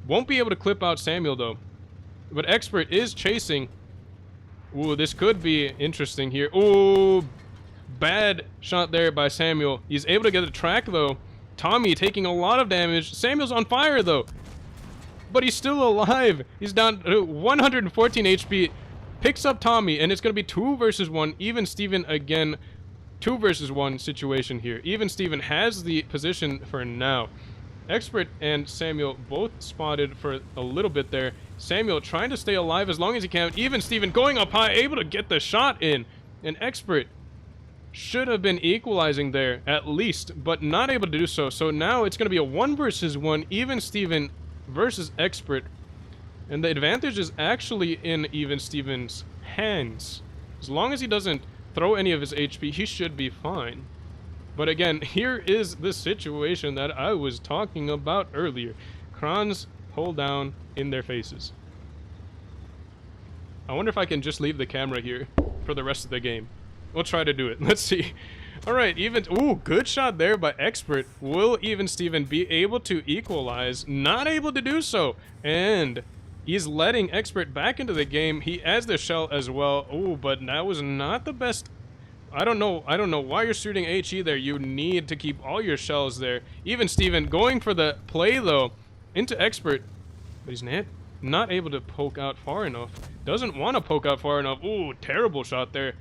Speaker 1: won't be able to clip out Samuel, though. But Expert is chasing. Ooh, this could be interesting here. Ooh, bad shot there by Samuel. He's able to get a track, though. Tommy taking a lot of damage. Samuel's on fire, though. But he's still alive. He's down to 114 HP. Picks up Tommy, and it's going to be 2 versus 1. Even Steven again. 2 versus 1 situation here. Even Steven has the position for now. Expert and Samuel both spotted for a little bit there. Samuel trying to stay alive as long as he can. Even Steven going up high, able to get the shot in. And Expert should have been equalizing there at least, but not able to do so. So now it's going to be a 1 versus 1. Even Steven versus Expert. And the advantage is actually in Even Steven's hands. As long as he doesn't throw any of his HP, he should be fine. But again, here is the situation that I was talking about earlier. Crons pull down in their faces. I wonder if I can just leave the camera here for the rest of the game. We'll try to do it. Let's see. Alright, even... Ooh, good shot there by Expert. Will Even Steven be able to equalize? Not able to do so. And he's letting Expert back into the game. He adds the shell as well. Ooh, but that was not the best... I don't know why you're shooting HE there. You need to keep all your shells there. Even Steven going for the play, though, into Expert. But he's not able to poke out far enough. Doesn't want to poke out far enough. Ooh, terrible shot there.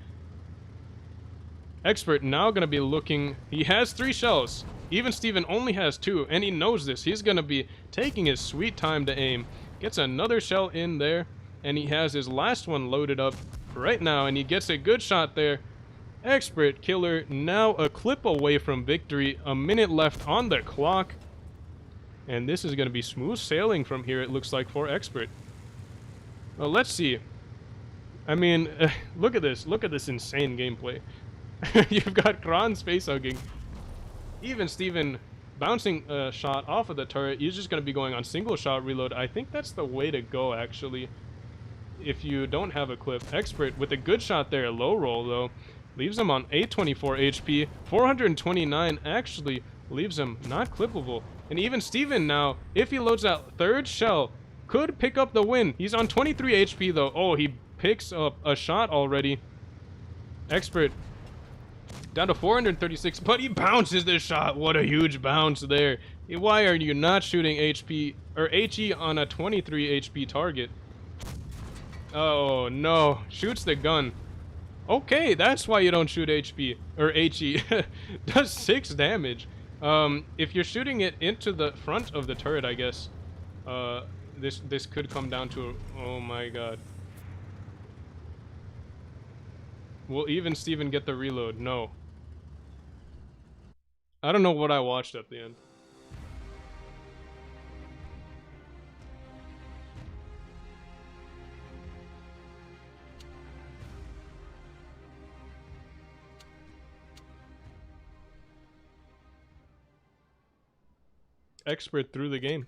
Speaker 1: Expert now going to be looking... He has 3 shells. Even Steven only has 2, and he knows this. He's going to be taking his sweet time to aim. Gets another shell in there, and he has his last one loaded up right now, and he gets a good shot there. Expert Killer now a clip away from victory. A minute left on the clock. And this is going to be smooth sailing from here, it looks like, for Expert. Well, let's see. I mean, look at this. Look at this insane gameplay. You've got Kron space hugging. Even Steven bouncing a shot off of the turret. He's just going to be going on single shot reload. I think that's the way to go, actually. If you don't have a clip. Expert with a good shot there. Low roll, though. Leaves him on 824 HP. 429 actually leaves him not clippable. And even Steven now, if he loads that 3rd shell, could pick up the win. He's on 23 HP though. Oh, he picks up a shot already. Expert down to 436, but he bounces this shot. What a huge bounce there. Why are you not shooting HP or HE on a 23 HP target? Oh no, shoots the gun. Okay, that's why you don't shoot HP or HE. Does 6 damage. If you're shooting it into the front of the turret, I guess, this could come down to oh my god. Will Even Steven get the reload? No. I don't know what I watched at the end. Expert through the game.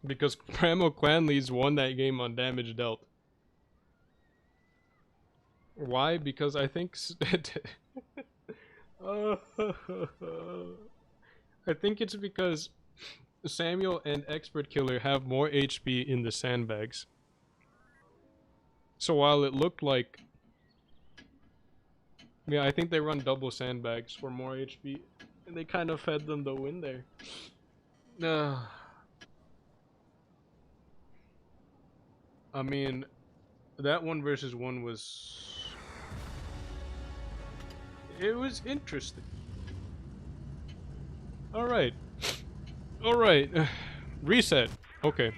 Speaker 1: Because Primo Clan Leads won that game on damage dealt. Why? Because I think... I think it's because Samuel and Expert Killer have more HP in the sandbags. So while it looked like... Yeah, I think they run double sandbags for more HP. And they kind of fed them the win there. I mean, that 1 versus 1 was... It was interesting. Alright. Alright. Reset. Okay.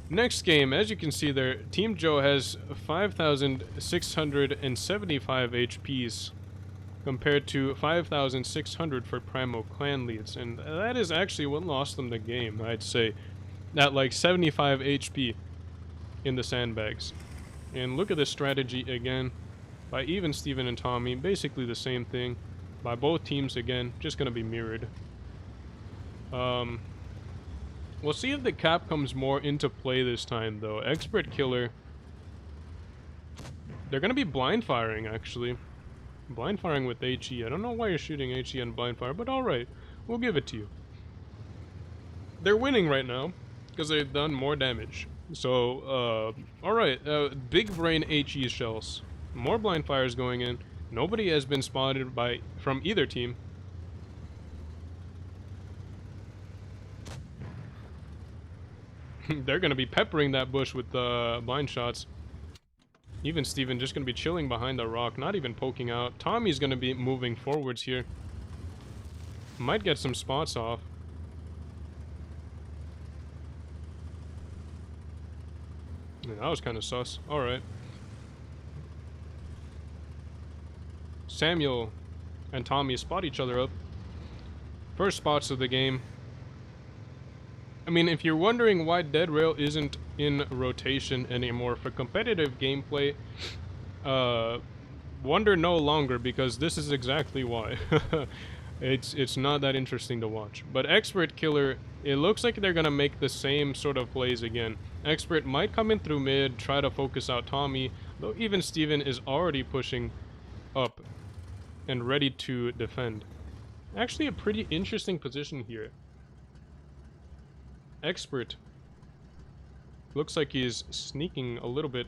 Speaker 1: Next game, as you can see there, Team Joe has 5,675 HPs compared to 5,600 for Primo Clan Leads, and that is actually what lost them the game, I'd say. At like 75 HP in the sandbags. And look at this strategy again by Even Steven and Tommy, basically the same thing by both teams again, just gonna be mirrored. We'll see if the cap comes more into play this time, though. Expert Killer. They're going to be blind firing, actually. Blind firing with HE. I don't know why you're shooting HE and blind fire, but alright. We'll give it to you. They're winning right now, because they've done more damage. So, alright. Big brain HE shells. More blind fires going in. Nobody has been spotted from either team. They're going to be peppering that bush with blind shots. Even Steven just going to be chilling behind the rock, not even poking out. Tommy's going to be moving forwards here. Might get some spots off. Yeah, that was kind of sus. Alright. Samuel and Tommy spot each other up. First spots of the game. I mean, if you're wondering why Dead Rail isn't in rotation anymore for competitive gameplay, wonder no longer, because this is exactly why. It's not that interesting to watch. But Expert Killer, it looks like they're gonna make the same sort of plays again. Expert might come in through mid, try to focus out Tommy, though even Steven is already pushing up and ready to defend. Actually a pretty interesting position here. Expert looks like he's sneaking a little bit,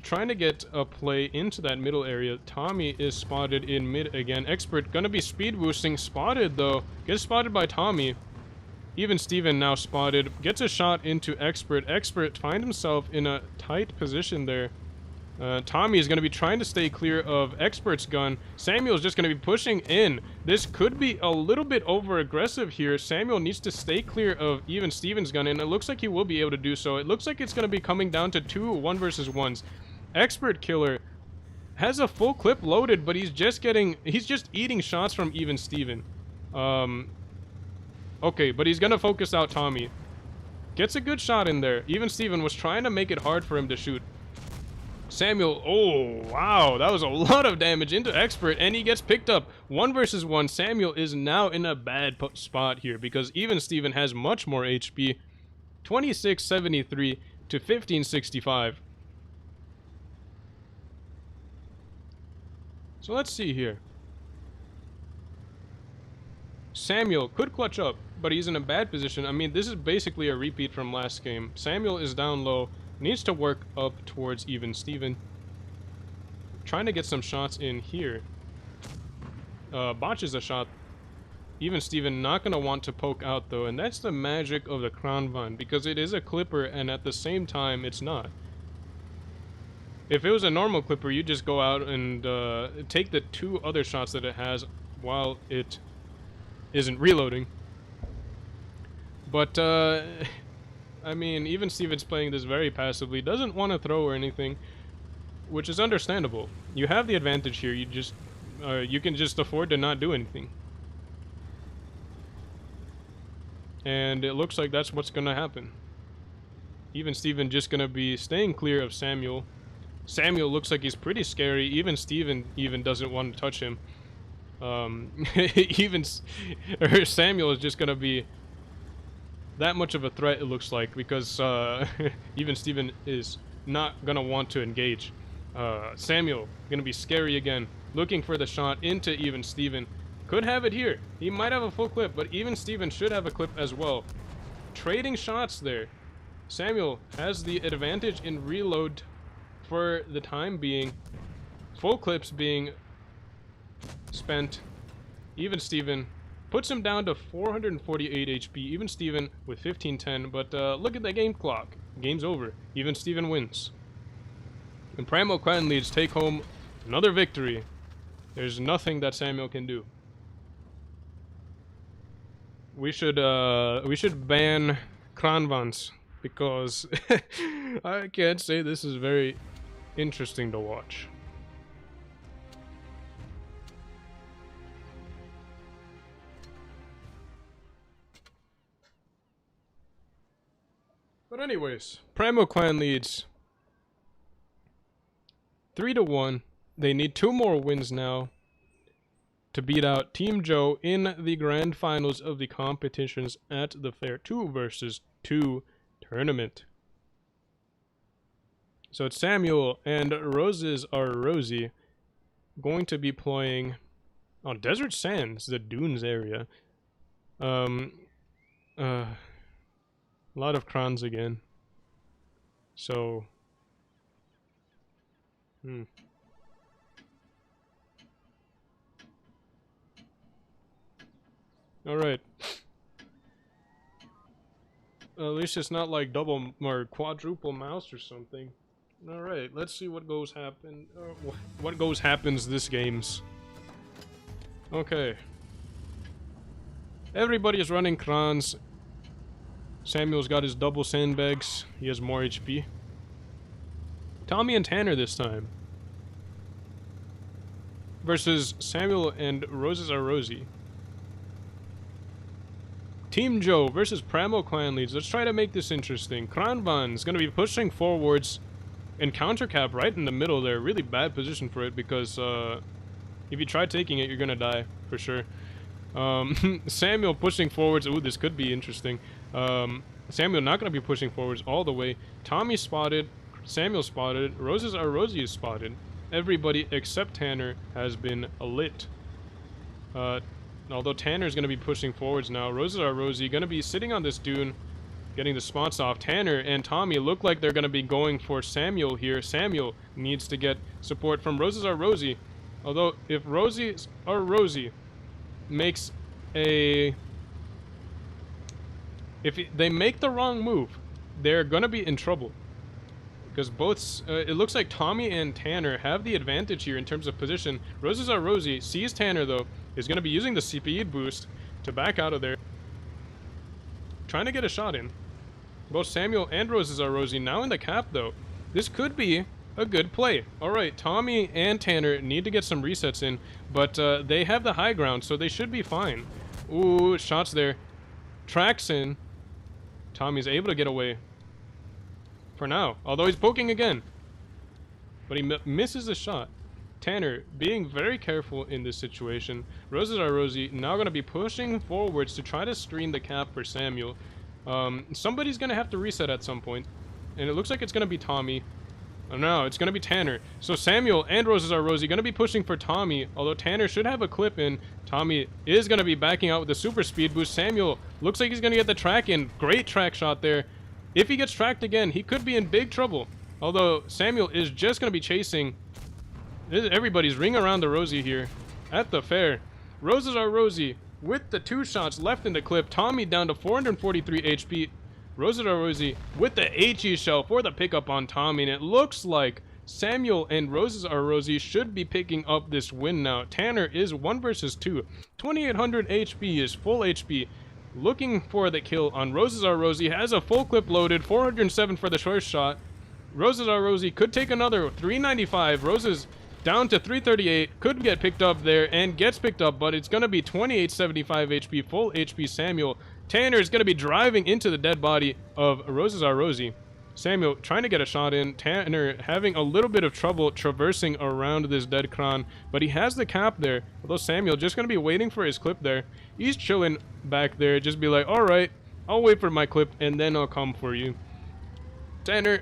Speaker 1: trying to get a play into that middle area. Tommy is spotted in mid again. Expert gonna be speed boosting, spotted though, gets spotted by Tommy. Even Steven now spotted, gets a shot into Expert. Expert find himself in a tight position there. Tommy is going to be trying to stay clear of Expert's gun. Samuel's just going to be pushing in. This could be a little bit over-aggressive here. Samuel needs to stay clear of even Steven's gun, and it looks like he will be able to do so. It looks like it's going to be coming down to 2 1 versus 1s. Expert Killer has a full clip loaded, but he's just eating shots from even Steven. Okay, but he's going to focus out Tommy. Gets a good shot in there. Even Steven was trying to make it hard for him to shoot. Samuel, oh, wow, that was a lot of damage into Expert, and he gets picked up. 1 versus 1. Samuel is now in a bad spot here, because even Steven has much more HP. 2673 to 1565. So let's see here. Samuel could clutch up, but he's in a bad position. I mean, this is basically a repeat from last game. Samuel is down low. Needs to work up towards even Steven. Trying to get some shots in here. Botches a shot. Even Steven not going to want to poke out though. And that's the magic of the Crown Vine. Because it is a clipper and at the same time it's not. If it was a normal clipper, you just go out and take the 2 other shots that it has while it isn't reloading. But I mean, even Steven's playing this very passively, doesn't want to throw or anything, which is understandable. You have the advantage here, you can just afford to not do anything. And it looks like that's what's gonna happen. Even Steven just gonna be staying clear of Samuel. Samuel looks like he's pretty scary, even Steven even doesn't want to touch him. Samuel is just gonna be that much of a threat, it looks like, because even Steven is not gonna want to engage. Samuel gonna be scary again, looking for the shot into even Steven. Could have it here. He might have a full clip, but even Steven should have a clip as well. Trading shots there. Samuel has the advantage in reload for the time being. Full clips being spent. Even Steven puts him down to 448 HP. Even Steven with 1510. But look at the game clock. Game's over. Even Steven wins. And Primal Clan leads take home another victory. There's nothing that Samuel can do. We should ban Kranvans, because I can't say this is very interesting to watch. But anyways, Primal Clan leads 3-1. They need 2 more wins now to beat out Team Joe in the grand finals of the competitions at the Fair 2 versus 2 tournament. So it's Samuel and Roses are Rosie going to be playing on Desert Sands, the Dunes area. A lot of crons again. So Alright. At least it's not like double or quadruple mouse or something. Alright, let's see what goes happens this games. Okay. Everybody is running crons. Samuel's got his double sandbags. He has more HP. Tommy and Tanner this time. versus Samuel and Roses Are Rosy. Team Joe versus Pramo Clan Leads. Let's try to make this interesting. Kranvan's going to be pushing forwards and counter cap right in the middle there. Really bad position for it because if you try taking it, you're going to die for sure. Samuel pushing forwards. Ooh, this could be interesting. Samuel not going to be pushing forwards all the way. Tommy spotted. Samuel spotted. Roses Are Rosy is spotted. Everybody except Tanner has been lit. Although Tanner's going to be pushing forwards now. Roses Are Rosy going to be sitting on this dune, getting the spots off. Tanner and Tommy look like they're going to be going for Samuel here. Samuel needs to get support from Roses Are Rosy. Although, if Roses Are Rosy makes a... If they make the wrong move, they're going to be in trouble. Because both... it looks like Tommy and Tanner have the advantage here in terms of position. Roses Are Rosy sees Tanner, though, is going to be using the speed boost to back out of there. Trying to get a shot in. Both Samuel and Roses Are Rosy now in the cap, though. This could be a good play. Alright, Tommy and Tanner need to get some resets in, but they have the high ground, so they should be fine. Ooh, shots there. Tracks in. Tommy's able to get away. For now, although he's poking again. But he misses the shot. Tanner being very careful in this situation. Roses Are Rosy now going to be pushing forwards to try to screen the cap for Samuel. Somebody's going to have to reset at some point. And it looks like it's going to be Tommy. Oh no, it's going to be Tanner. So Samuel and Roses Are Rosy going to be pushing for Tommy. Although Tanner should have a clip in. Tommy is going to be backing out with the super speed boost. Samuel looks like he's going to get the track in. Great track shot there. If he gets tracked again, he could be in big trouble. Although Samuel is just going to be chasing. Everybody's ring around the Rosy here at the fair. Roses Are Rosy with the 2 shots left in the clip. Tommy down to 443 HP. Roses Are Rosy with the HE shell for the pickup on Tommy. And it looks like Samuel and Roses Are Rosy should be picking up this win now. Tanner is 1 versus 2. 2800 HP is full HP. Looking for the kill on Roses Are Rosy. Has a full clip loaded. 407 for the first shot. Roses Are Rosy could take another. 395. Roses down to 338. Could get picked up there and gets picked up, but it's going to be 2875 HP. Full HP Samuel. Tanner is going to be driving into the dead body of Roses Are Rosy. Samuel trying to get a shot in. Tanner having a little bit of trouble traversing around this dead Kran, but he has the cap there. Although Samuel just going to be waiting for his clip there. He's chilling back there, just be like, alright, I'll wait for my clip and then I'll come for you. Tanner,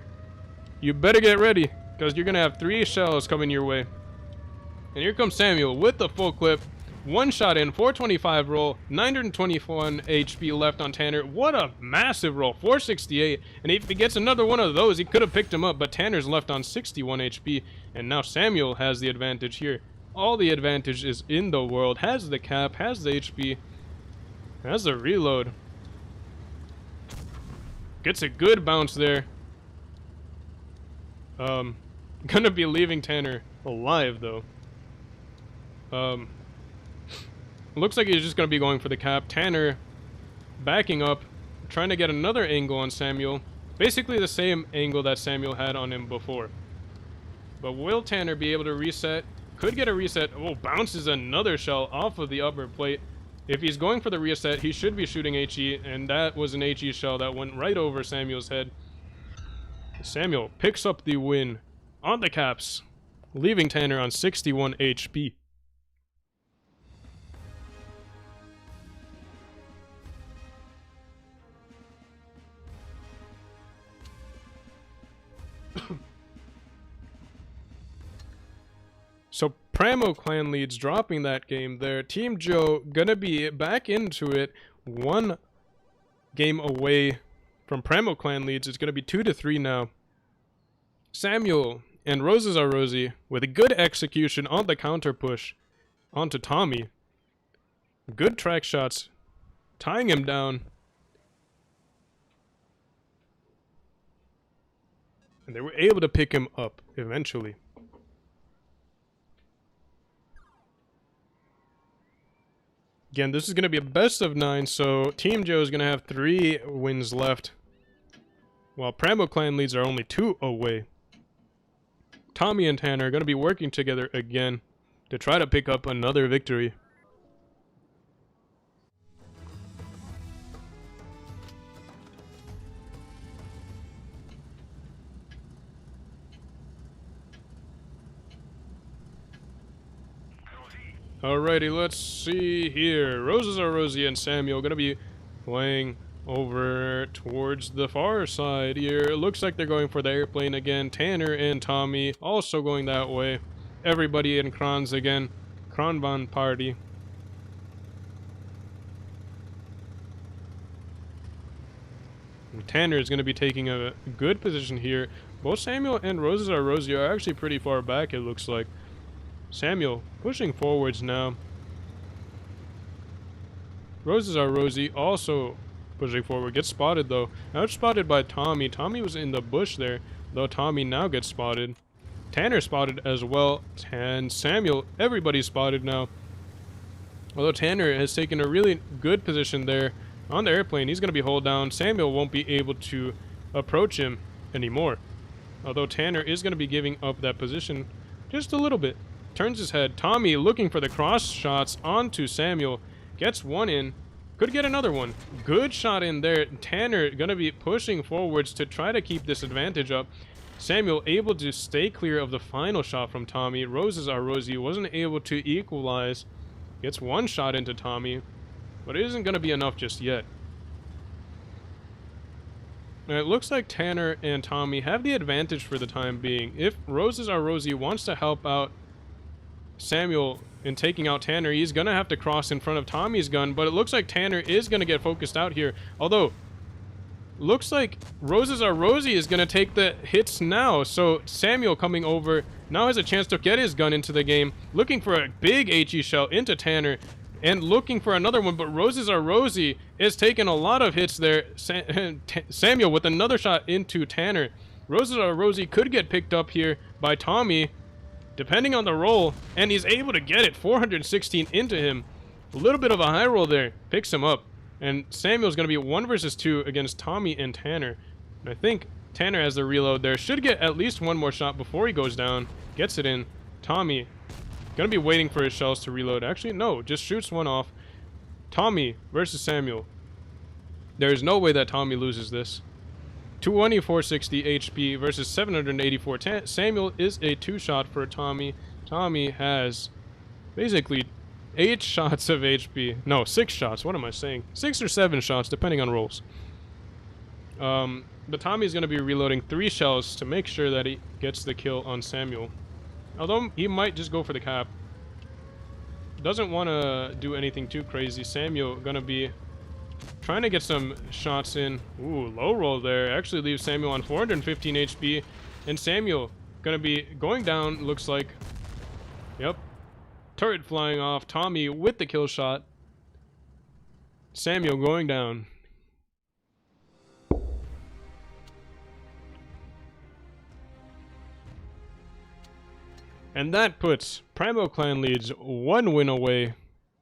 Speaker 1: you better get ready, because you're going to have 3 shells coming your way. And here comes Samuel with the full clip. 1 shot in, 425 roll, 921 HP left on Tanner. What a massive roll, 468. And if he gets another one of those, he could have picked him up, but Tanner's left on 61 HP. And now Samuel has the advantage here. All the advantage is in the world. Has the cap, has the HP, has the reload. Gets a good bounce there. Gonna be leaving Tanner alive, though. Looks like he's just going to be going for the cap. Tanner backing up, trying to get another angle on Samuel. Basically the same angle that Samuel had on him before. But will Tanner be able to reset? Could get a reset. Oh, bounces another shell off of the upper plate. If he's going for the reset, he should be shooting HE, and that was an HE shell that went right over Samuel's head. Samuel picks up the win on the caps, leaving Tanner on 61 HP. So Pramo Clan Leads dropping that game there. Team Joe gonna be back into it. 1 game away from Pramo Clan Leads. It's gonna be 2-3 now. Samuel and Roses Are Rosy with a good execution on the counter push onto Tommy. Good track shots, tying him down. And they were able to pick him up eventually. Again, this is going to be a best of 9, so Team Joe is going to have 3 wins left, while Pramo Clan Leads are only 2 away. Tommy and Tanner are going to be working together again to try to pick up another victory. Alrighty, let's see here. Roses are Rosie and Samuel gonna be playing over towards the far side here. It looks like they're going for the airplane again. Tanner and Tommy also going that way. Everybody in Kranz again. Kranvan party. Tanner is going to be taking a good position here. Both Samuel and Roses are Rosie are actually pretty far back, it looks like. Samuel pushing forwards now. Roses are Rosie also pushing forward. Gets spotted though. Now it's spotted by Tommy. Tommy was in the bush there, though Tommy now gets spotted. Tanner spotted as well. And Samuel, everybody's spotted now. Although Tanner has taken a really good position there on the airplane. He's going to be hold down. Samuel won't be able to approach him anymore. Although Tanner is going to be giving up that position just a little bit. Turns his head. Tommy looking for the cross shots onto Samuel. Gets one in. Could get another one. Good shot in there. Tanner going to be pushing forwards to try to keep this advantage up. Samuel able to stay clear of the final shot from Tommy. Roses are Rosie. Wasn't able to equalize. Gets one shot into Tommy. But it isn't going to be enough just yet. Now it looks like Tanner and Tommy have the advantage for the time being. If Roses are Rosie wants to help out Samuel in taking out Tanner, he's going to have to cross in front of Tommy's gun, but it looks like Tanner is going to get focused out here. Although, looks like Roses are Rosie is going to take the hits now, so Samuel coming over now has a chance to get his gun into the game, looking for a big HE shell into Tanner, and looking for another one, but Roses are Rosie is taking a lot of hits there. Samuel with another shot into Tanner. Roses are Rosie could get picked up here by Tommy, depending on the roll, and he's able to get it. 416 into him. A little bit of a high roll there. Picks him up. And Samuel's going to be 1 versus 2 against Tommy and Tanner. And I think Tanner has the reload there. Should get at least one more shot before he goes down. Gets it in. Tommy going to be waiting for his shells to reload. Actually, no. Just shoots one off. Tommy versus Samuel. There is no way that Tommy loses this. 2460 HP versus 784. Samuel is a 2-shot for Tommy. Tommy has basically 8 shots of HP. No, 6 shots. What am I saying? 6 or 7 shots, depending on rolls. But Tommy's going to be reloading 3 shells to make sure that he gets the kill on Samuel. Although he might just go for the cap. Doesn't want to do anything too crazy. Samuel going to be trying to get some shots in. Ooh, low roll there. Actually leaves Samuel on 415 HP. And Samuel gonna be going down, looks like. Yep. Turret flying off. Tommy with the kill shot. Samuel going down. And that puts Primo Clan Leads 1 win away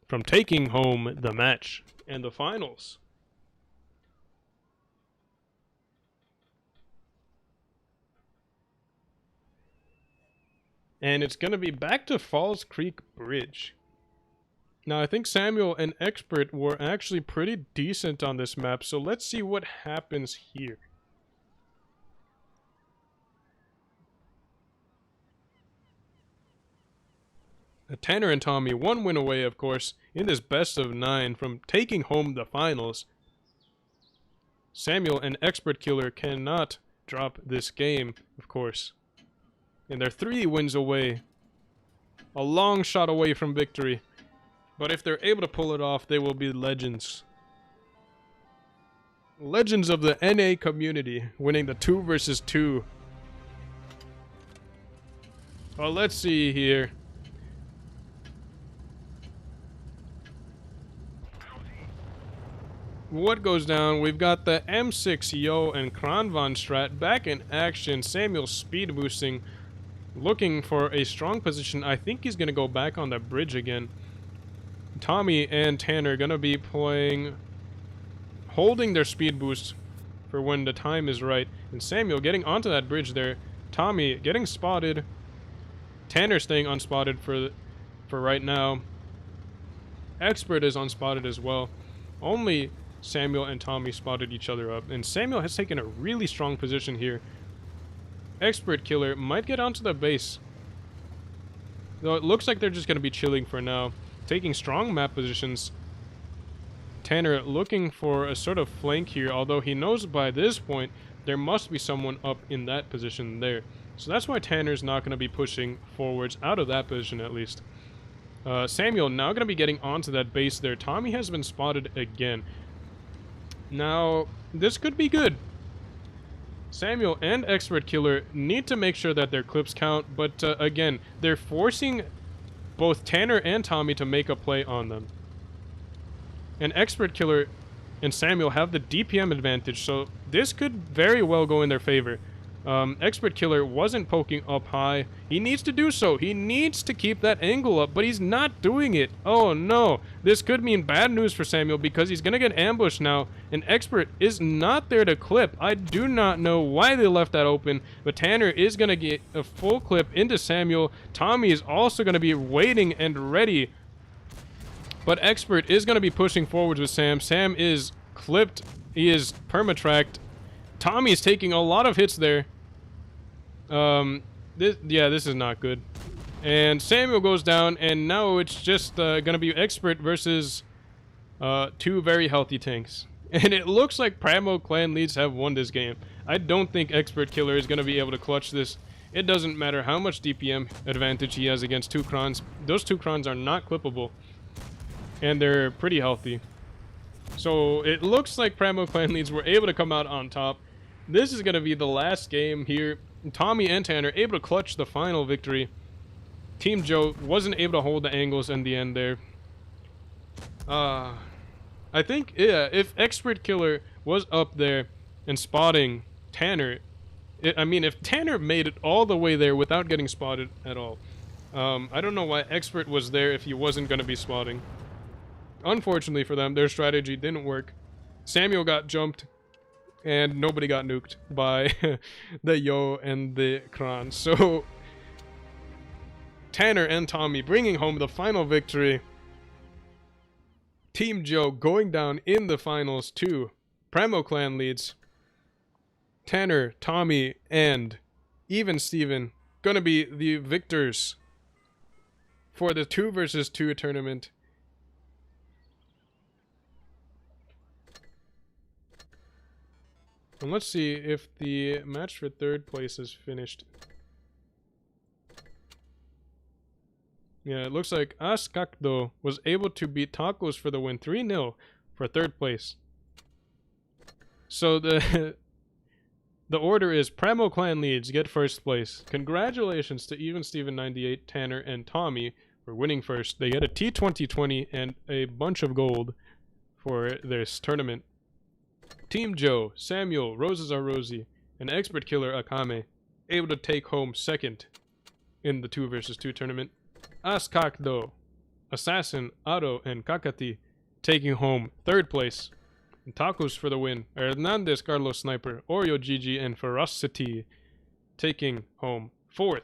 Speaker 1: from taking home the match and the finals. And it's going to be back to Falls Creek Bridge. Now, I think Samuel and Expert were actually pretty decent on this map, so let's see what happens here. Tanner and Tommy 1 win away, of course, in this best of 9 from taking home the finals. Samuel and Expert Killer cannot drop this game, of course. And they're 3 wins away. A long shot away from victory. But if they're able to pull it off, they will be legends. Legends of the NA community, winning the 2 versus 2. Well, let's see here. What goes down? We've got the M6 Yo and Kranvan strat back in action. Samuel speed boosting, looking for a strong position. I think he's going to go back on the bridge again. Tommy and Tanner going to be playing, holding their speed boost for when the time is right. And Samuel getting onto that bridge there. Tommy getting spotted. Tanner staying unspotted for for right now. Expert is unspotted as well. Only Samuel and Tommy spotted each other up, and Samuel has taken a really strong position here. Expert Killer might get onto the base, though it looks like they're just going to be chilling for now, taking strong map positions. Tanner looking for a sort of flank here, although he knows by this point there must be someone up in that position there. So that's why Tanner's not going to be pushing forwards out of that position at least. Samuel now going to be getting onto that base there. Tommy has been spotted again. Now, this could be good. Samuel and Expert Killer need to make sure that their clips count, but again, they're forcing both Tanner and Tommy to make a play on them. And Expert Killer and Samuel have the DPM advantage, so this could very well go in their favor. Expert Killer wasn't poking up high. He needs to do so. He needs to keep that angle up, but he's not doing it. Oh no. This could mean bad news for Samuel because he's going to get ambushed now, and Expert is not there to clip. I do not know why they left that open, but Tanner is going to get a full clip into Samuel. Tommy is also going to be waiting and ready, but Expert is going to be pushing forwards with Sam. Sam is clipped. He is permatracked. Tommy is taking a lot of hits there. This is not good. And Samuel goes down, and now it's just gonna be Expert versus two very healthy tanks. And it looks like Pramo clan leads have won this game. I don't think Expert Killer is gonna be able to clutch this. It doesn't matter how much DPM advantage he has against two crons. Those two crons are not clippable, and they're pretty healthy. So it looks like Pramo clan leads were able to come out on top. This is going to be the last game here. Tommy and Tanner able to clutch the final victory. Team Joe wasn't able to hold the angles in the end there. I think, yeah, if Expert Killer was up there and spotting Tanner, if Tanner made it all the way there without getting spotted at all, I don't know why Expert was there if he wasn't going to be spotting. Unfortunately for them, their strategy didn't work. Samuel got jumped, and nobody got nuked by the Yo and the Kran. So, Tanner and Tommy bringing home the final victory. Team Joe going down in the finals to Pramo clan leads. Tanner, Tommy, and even Steven gonna be the victors for the 2 versus 2 tournament. And let's see if the match for 3rd place is finished. Yeah, it looks like Askakdo was able to beat Tacos for the win 3-0 for 3rd place. So the order is Pramo clan leads get 1st place. Congratulations to Even Steven 98, Tanner, and Tommy for winning 1st. They get a T2020 and a bunch of gold for this tournament. Team Joe, Samuel, Roses Are Rosy, and Expert Killer Akame able to take home 2nd in the 2 versus 2 tournament. Askakdo, Assassin, Ado, and Kakati taking home 3rd place. And Tacos for the win. Hernandez, Carlos Sniper, Oreo Gigi, and Ferocity taking home 4th.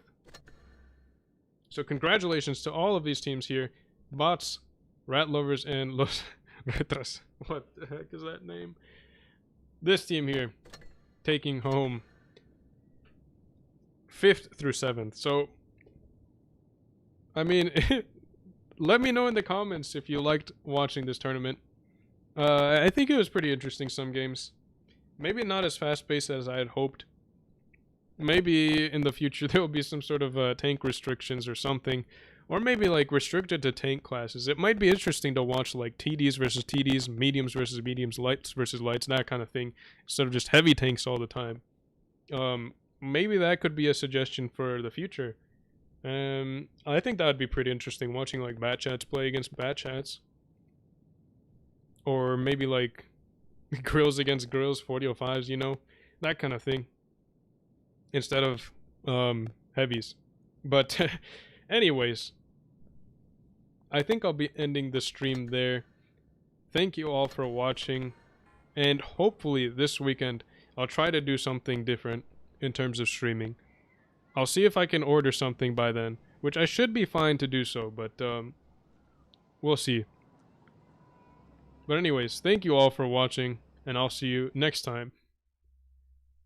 Speaker 1: So congratulations to all of these teams here. Bots, Rat Lovers, and Los Retras. What the heck is that name? This team here taking home 5th through 7th. So, I mean, let me know in the comments if you liked watching this tournament. I think it was pretty interesting, some games. Maybe not as fast-paced as I had hoped. Maybe in the future there will be some sort of tank restrictions or something. Or maybe like restricted to tank classes. It might be interesting to watch like TDs versus TDs, mediums versus mediums, lights versus lights, that kind of thing. Instead of just heavy tanks all the time. Maybe that could be a suggestion for the future. I think that would be pretty interesting, watching like Bat Chats play against Bat Chats. Or maybe like grills against grills, 4005s, you know? That kind of thing. Instead of heavies. But anyways, I think I'll be ending the stream there. Thank you all for watching, and hopefully this weekend I'll try to do something different in terms of streaming. I'll see if I can order something by then, which I should be fine to do so, but we'll see. But anyways, thank you all for watching, and I'll see you next time.